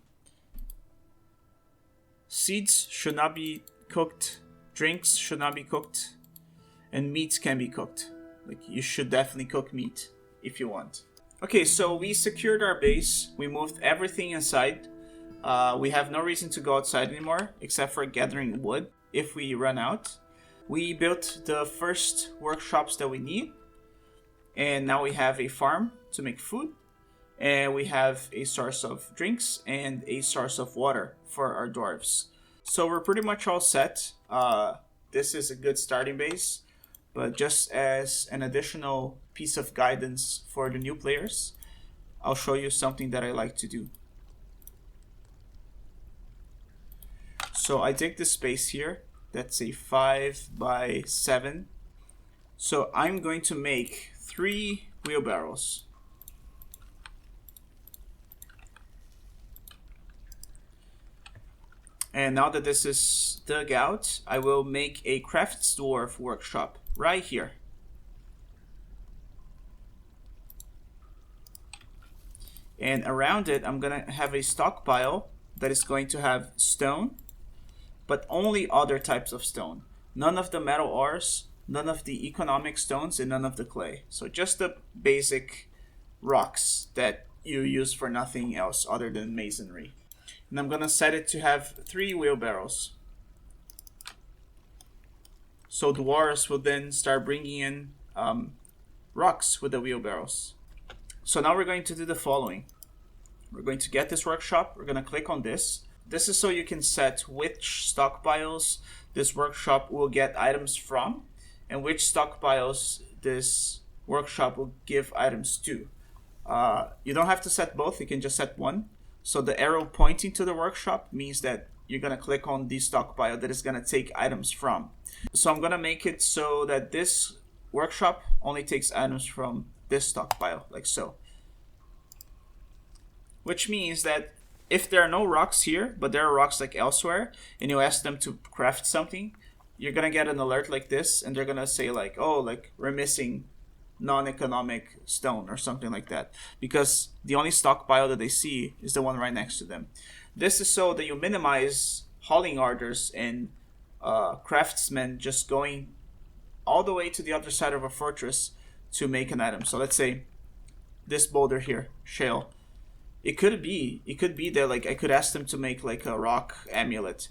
Seeds should not be cooked, drinks should not be cooked, and meats can be cooked. Like, you should definitely cook meat if you want. Okay, so we secured our base, we moved everything inside. We have no reason to go outside anymore, except for gathering wood if we run out. We built the first workshops that we need, and now we have a farm to make food, and we have a source of drinks and a source of water for our dwarves. So we're pretty much all set. This is a good starting base, but just as an additional piece of guidance for the new players, I'll show you something that I like to do. So I take this space here, that's a 5 by 7. So I'm going to make 3 wheelbarrows. And now that this is dug out, I will make a crafts dwarf workshop right here. And around it, I'm gonna have a stockpile that is going to have stone, but only other types of stone. None of the metal ores, none of the economic stones, and none of the clay. So just the basic rocks that you use for nothing else other than masonry. And I'm gonna set it to have 3 wheelbarrows. So dwarves will then start bringing in rocks with the wheelbarrows. So now we're going to do the following. We're going to get this workshop, we're gonna click on this. This is so you can set which stockpiles this workshop will get items from and which stockpiles this workshop will give items to. You don't have to set both, you can just set one. So the arrow pointing to the workshop means that you're gonna click on the stockpile that is gonna take items from. So I'm gonna make it so that this workshop only takes items from this stockpile, like so. Which means that if there are no rocks here, but there are rocks like elsewhere, and you ask them to craft something, you're gonna get an alert like this, and they're gonna say like, oh, like we're missing non-economic stone or something like that, because the only stockpile that they see is the one right next to them. This is so that you minimize hauling orders and craftsmen just going all the way to the other side of a fortress to make an item. So let's say this boulder here, shale. It could be that like I could ask them to make like a rock amulet.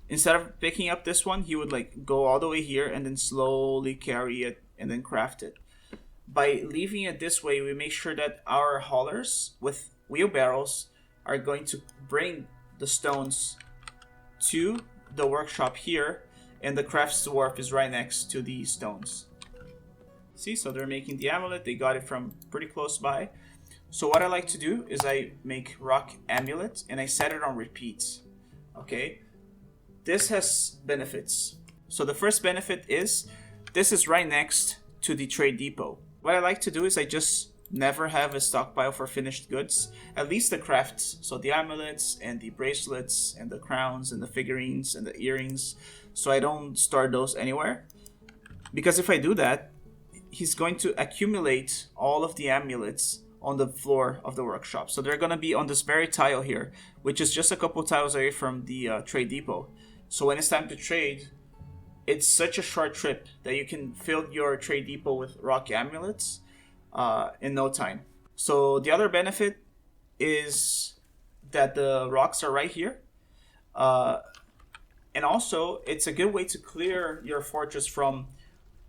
Instead of picking up this one, he would like go all the way here and then slowly carry it and then craft it. By leaving it this way, we make sure that our haulers with wheelbarrows are going to bring the stones to the workshop here, and the crafts dwarf is right next to the stones. See, so they're making the amulet, they got it from pretty close by. So what I like to do is I make rock amulet and I set it on repeat. Okay, this has benefits. So the first benefit is this is right next to the trade depot. What I like to do is I just never have a stockpile for finished goods, at least the crafts. So the amulets and the bracelets and the crowns and the figurines and the earrings. So I don't store those anywhere, because if I do that, he's going to accumulate all of the amulets on the floor of the workshop. So they're going to be on this very tile here, which is just a couple tiles away from the trade depot. So when it's time to trade, it's such a short trip that you can fill your trade depot with rock amulets in no time. So the other benefit is that the rocks are right here. And also, it's a good way to clear your fortress from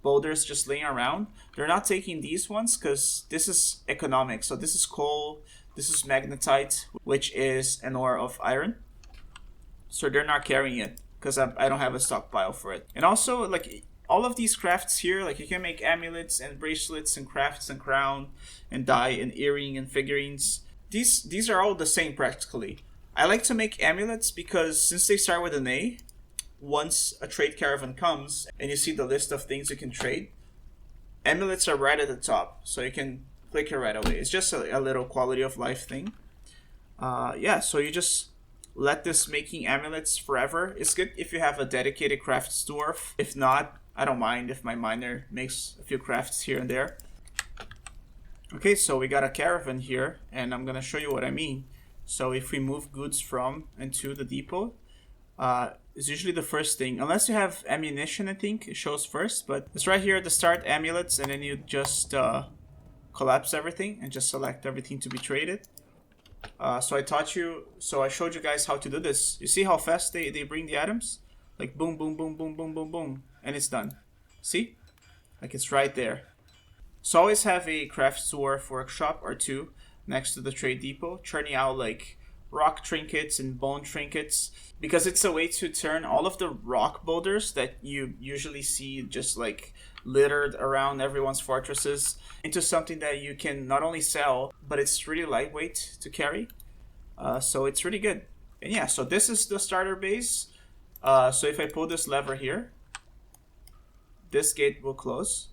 boulders just laying around. They're not taking these ones because this is economic. So this is coal, this is magnetite, which is an ore of iron. So they're not carrying it because I don't have a stockpile for it. And also, like, all of these crafts here, like, you can make amulets and bracelets and crafts and crown and dye and earring and figurines. These are all the same practically. I like to make amulets because since they start with an A, once a trade caravan comes and you see the list of things you can trade, amulets are right at the top, so you can click it right away. It's just a little quality of life thing. Yeah, so you just let this making amulets forever. It's good if you have a dedicated crafts dwarf. If not, I don't mind if my miner makes a few crafts here and there. Okay, so we got a caravan here, and I'm gonna show you what I mean. So if we move goods from and to the depot, it's usually the first thing. Unless you have ammunition, I think it shows first, but it's right here at the start, amulets, and then you just collapse everything and just select everything to be traded. So I showed you guys how to do this. You see how fast they bring the items? Like boom, boom, boom, boom, boom, boom, boom, and it's done. See? Like it's right there. So always have a crafts dwarf workshop or two next to the trade depot, churning out like rock trinkets and bone trinkets, because it's a way to turn all of the rock boulders that you usually see just like littered around everyone's fortresses into something that you can not only sell, but it's really lightweight to carry. So it's really good. And yeah, so this is the starter base. So if I pull this lever here, this gate will close.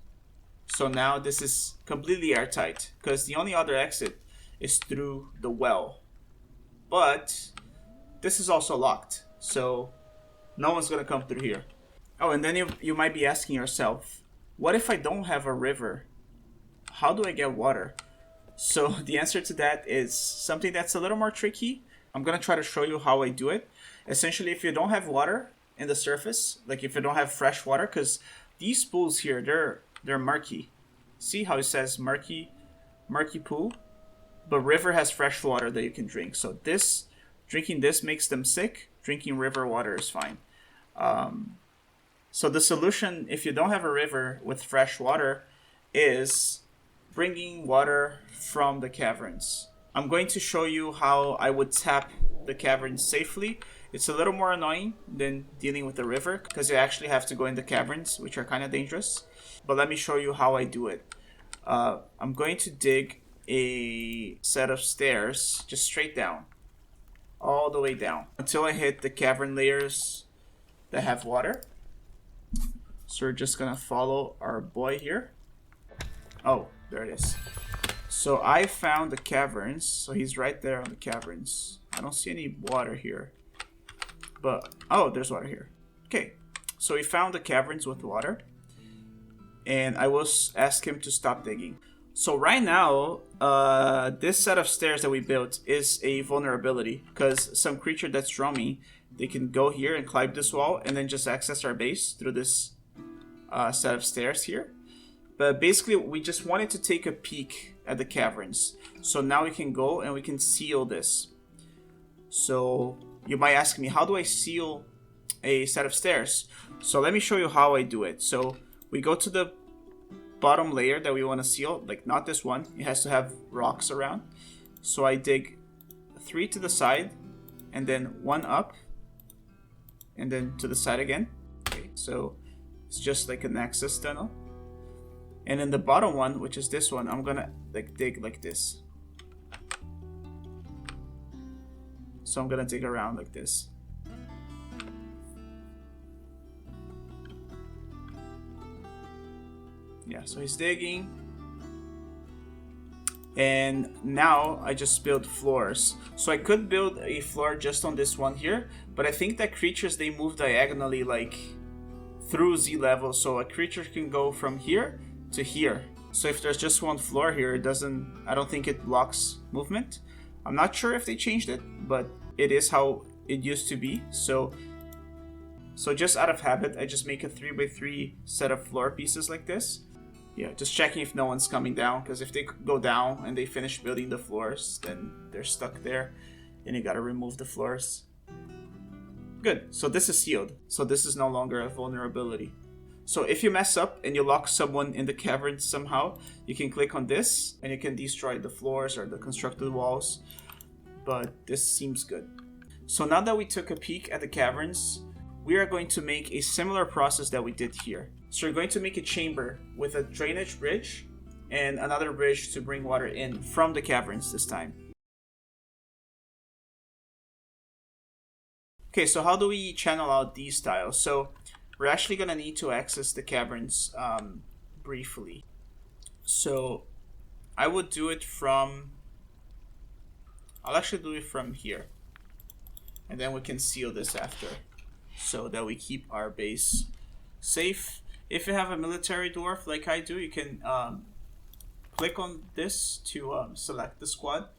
So now this is completely airtight because the only other exit is through the well. But this is also locked, so no one's gonna come through here. Oh, and then you might be asking yourself, what if I don't have a river? How do I get water? So the answer to that is something that's a little more tricky. I'm gonna try to show you how I do it. Essentially, if you don't have water in the surface, like if you don't have fresh water, because these pools here, they're murky. See how it says murky pool? But river has fresh water that you can drink. So drinking this makes them sick. Drinking river water is fine. So the solution, if you don't have a river with fresh water, is bringing water from the caverns. I'm going to show you how I would tap the caverns safely. It's a little more annoying than dealing with the river because you actually have to go in the caverns, which are kind of dangerous. But let me show you how I do it. I'm going to dig a set of stairs just straight down, all the way down until I hit the cavern layers that have water. So we're just gonna follow our boy here. Oh, there it is. So I found the caverns. So he's right there on the caverns. I don't see any water here, but oh, there's water here. Okay, so we found the caverns with water, and I will ask him to stop digging. So right now, this set of stairs that we built is a vulnerability because some creature that's roaming, they can go here and climb this wall and then just access our base through this set of stairs here. But basically, we just wanted to take a peek at the caverns. So now we can go and we can seal this. So you might ask me, how do I seal a set of stairs? So let me show you how I do it. So we go to the bottom layer that we want to seal, like not this one, it has to have rocks around. So I dig 3 to the side and then 1 up and then to the side again. Okay, so it's just like an access tunnel. And then the bottom one, which is this one, I'm gonna like dig like this. So I'm gonna dig around like this. Yeah, so he's digging. And now I just build floors. So I could build a floor just on this one here, but I think that creatures, they move diagonally like through Z level. So a creature can go from here to here. So if there's just one floor here, it doesn't, I don't think it blocks movement. I'm not sure if they changed it, but it is how it used to be. So just out of habit, I just make a 3x3 set of floor pieces like this. Yeah, just checking if no one's coming down, because if they go down and they finish building the floors, then they're stuck there and you gotta remove the floors. Good, so this is sealed. So this is no longer a vulnerability. So if you mess up and you lock someone in the cavern somehow, you can click on this and you can destroy the floors or the constructed walls. But this seems good. So now that we took a peek at the caverns, we are going to make a similar process that we did here. So we're going to make a chamber with a drainage bridge and another bridge to bring water in from the caverns this time. Okay, so how do we channel out these tiles? So we're actually going to need to access the caverns briefly. So I would do it from, I'll actually do it from here. And then we can seal this after, so that we keep our base safe. If you have a military dwarf like I do, you can click on this to select the squad,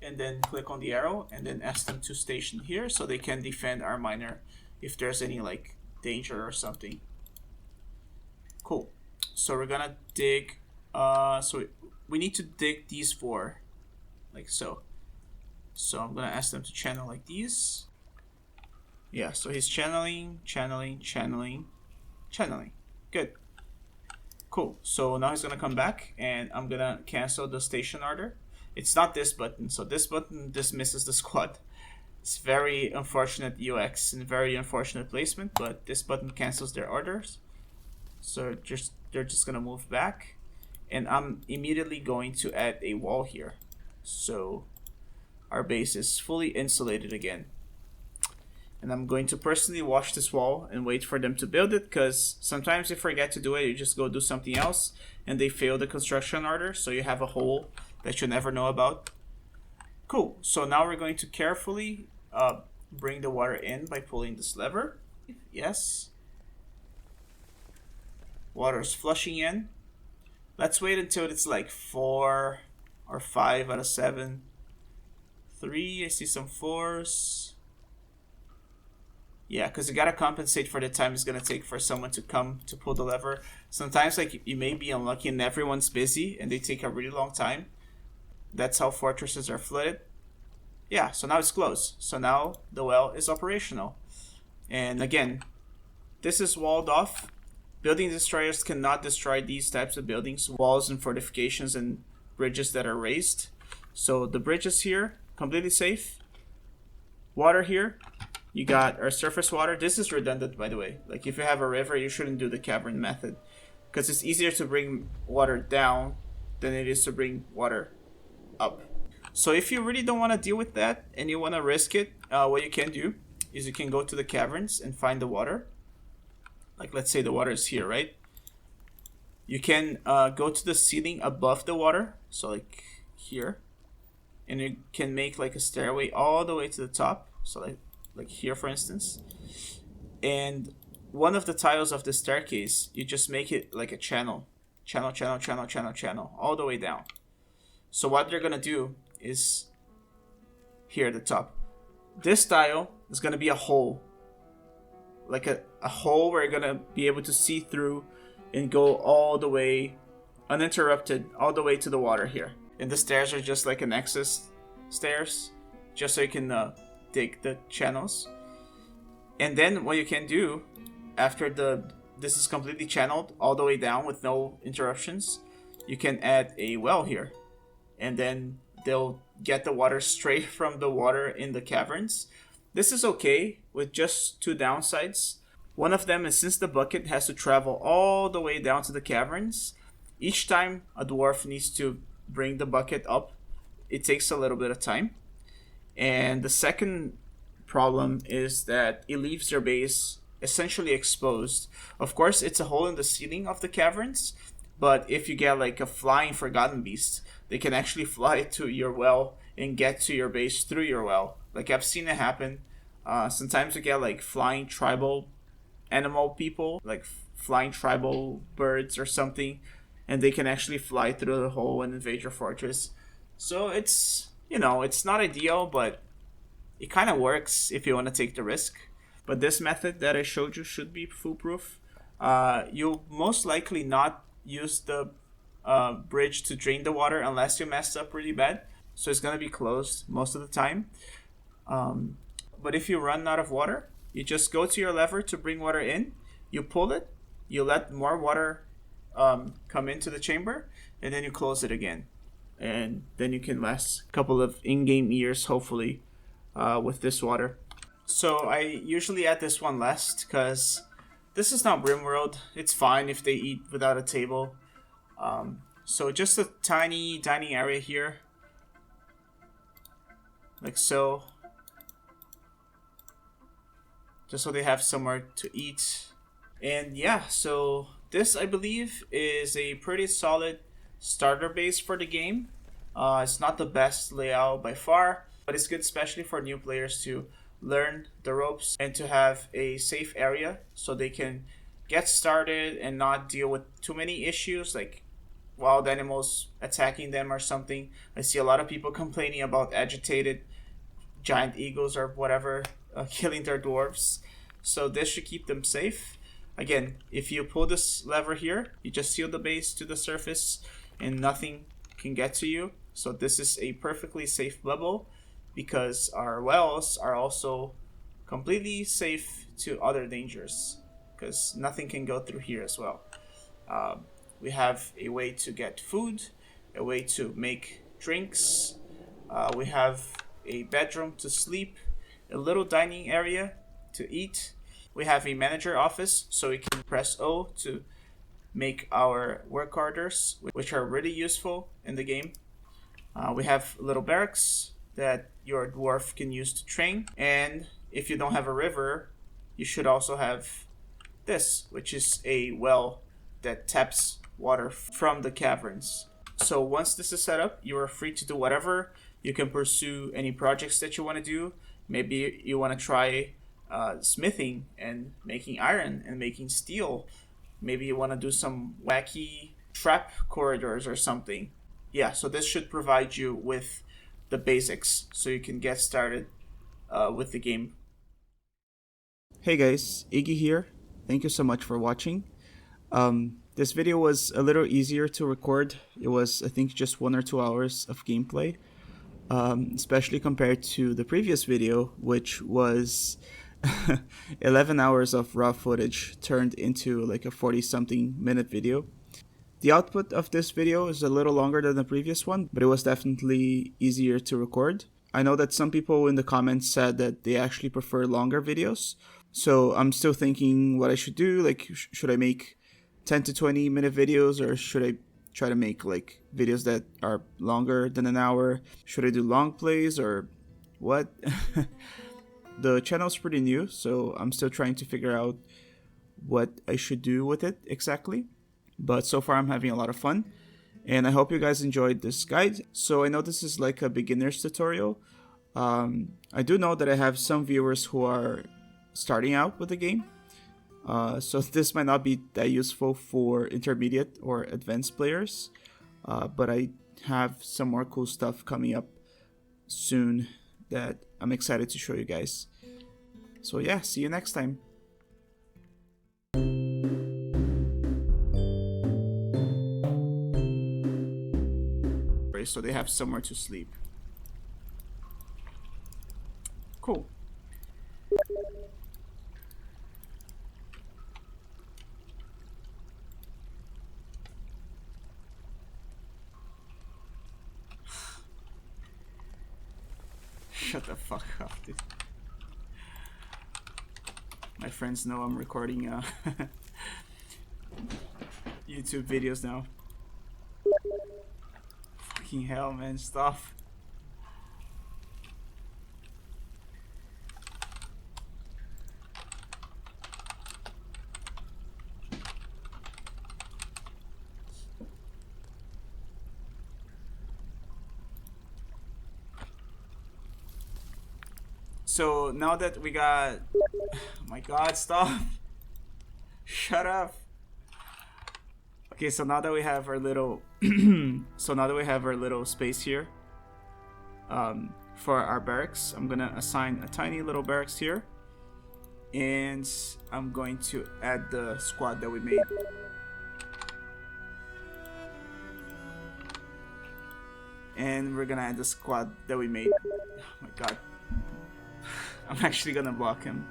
and then click on the arrow and then ask them to station here so they can defend our miner if there's any like danger or something. Cool. So we're gonna dig, so we need to dig these four like so. So I'm gonna ask them to channel like these. Yeah, so he's channeling. Good. Cool. So now he's gonna come back and I'm gonna cancel the station order. It's not this button. So this button dismisses the squad. It's very unfortunate UX and very unfortunate placement, but this button cancels their orders. So they're just gonna move back. And I'm immediately going to add a wall here. So our base is fully insulated again. And I'm going to personally watch this wall and wait for them to build it, because sometimes you forget to do it, you just go do something else and they fail the construction order, so you have a hole that you never know about. Cool, so now we're going to carefully bring the water in by pulling this lever. Yes. Water is flushing in. Let's wait until it's like 4 or 5 out of 7. 3, I see some 4s. Yeah, because you gotta compensate for the time it's gonna take for someone to come to pull the lever. Sometimes like you may be unlucky and everyone's busy and they take a really long time. That's how fortresses are flooded. Yeah, so now it's closed. So now the well is operational. And again, this is walled off. Building destroyers cannot destroy these types of buildings, walls and fortifications and bridges that are raised. So the bridge is here, completely safe. Water here. You got our surface water. This is redundant, by the way. Like if you have a river, you shouldn't do the cavern method, because it's easier to bring water down than it is to bring water up. So if you really don't want to deal with that and you want to risk it, what you can do is you can go to the caverns and find the water. Like let's say the water is here, right? You can go to the ceiling above the water, so like here, and you can make like a stairway all the way to the top. So like here for instance, and one of the tiles of the staircase, you just make it like a channel all the way down. So what they're gonna do is here at the top, this tile is gonna be a hole, like a hole where you're gonna be able to see through and go all the way uninterrupted all the way to the water here. And the stairs are just like an access stairs, just so you can dig the channels. And then what you can do after this is completely channeled all the way down with no interruptions, you can add a well here, and then they'll get the water straight from the water in the caverns. This is okay with just 2 downsides. One of them is, since the bucket has to travel all the way down to the caverns, each time a dwarf needs to bring the bucket up, it takes a little bit of time. And the second problem is that it leaves your base essentially exposed. Of course, it's a hole in the ceiling of the caverns, but if you get like a flying forgotten beast, they can actually fly to your well and get to your base through your well. Like I've seen it happen. Sometimes you get like flying tribal animal people, like flying tribal birds or something, and they can actually fly through the hole and invade your fortress. So it's, you know, it's not ideal, but it kind of works if you want to take the risk. But this method that I showed you should be foolproof. You'll most likely not use the bridge to drain the water unless you messed up really bad. So it's going to be closed most of the time. But if you run out of water, you just go to your lever to bring water in, you pull it, you let more water come into the chamber, and then you close it again. And then you can last a couple of in-game years, hopefully, with this water. So I usually add this one last, because this is not Rimworld. It's fine if they eat without a table. So just a tiny dining area here, like so. Just so they have somewhere to eat. And yeah, so this, I believe, is a pretty solid starter base for the game. It's not the best layout by far, but it's good especially for new players to learn the ropes and to have a safe area so they can get started and not deal with too many issues like wild animals attacking them or something. I see a lot of people complaining about agitated giant eagles or whatever killing their dwarves. So this should keep them safe. Again, if you pull this lever here, you just seal the base to the surface and nothing can get to you. So this is a perfectly safe level because our wells are also completely safe to other dangers because nothing can go through here as well. We have a way to get food, a way to make drinks. We have a bedroom to sleep, a little dining area to eat. We have a manager office, so we can press O to make our work orders, which are really useful in the game. We have little barracks that your dwarf can use to train. And if you don't have a river, you should also have this, which is a well that taps water from the caverns. So once this is set up, you are free to do whatever. You can pursue any projects that you want to do. Maybe you want to try smithing and making iron and making steel. Maybe you want to do some wacky trap corridors or something. Yeah, so this should provide you with the basics so you can get started with the game. Hey guys, Iggy here. Thank you so much for watching. This video was a little easier to record. It was, I think, just 1 or 2 hours of gameplay, especially compared to the previous video, which was 11 hours of raw footage turned into like a 40-something minute video. The output of this video is a little longer than the previous one, but it was definitely easier to record. I know that some people in the comments said that they actually prefer longer videos, so I'm still thinking what I should do. Like, should I make 10 to 20 minute videos, or should I try to make like videos that are longer than an hour? Should I do long plays or what? The channel's pretty new, so I'm still trying to figure out what I should do with it exactly. But so far I'm having a lot of fun, and I hope you guys enjoyed this guide. So I know this is like a beginner's tutorial. I do know that I have some viewers who are starting out with the game. So this might not be that useful for intermediate or advanced players. But I have some more cool stuff coming up soon that I'm excited to show you guys. So yeah, see you next time. So they have somewhere to sleep. Cool. Shut the fuck up, dude. My friends know I'm recording YouTube videos now. Fucking hell, man, stop. So now that we got, oh my god, stop. Shut up. Okay. Okay, so now that we have our little space here for our barracks, I'm gonna assign a tiny little barracks here, and I'm going to add the squad that we made. And we're gonna add the squad that we made. Oh my god. I'm actually gonna block him.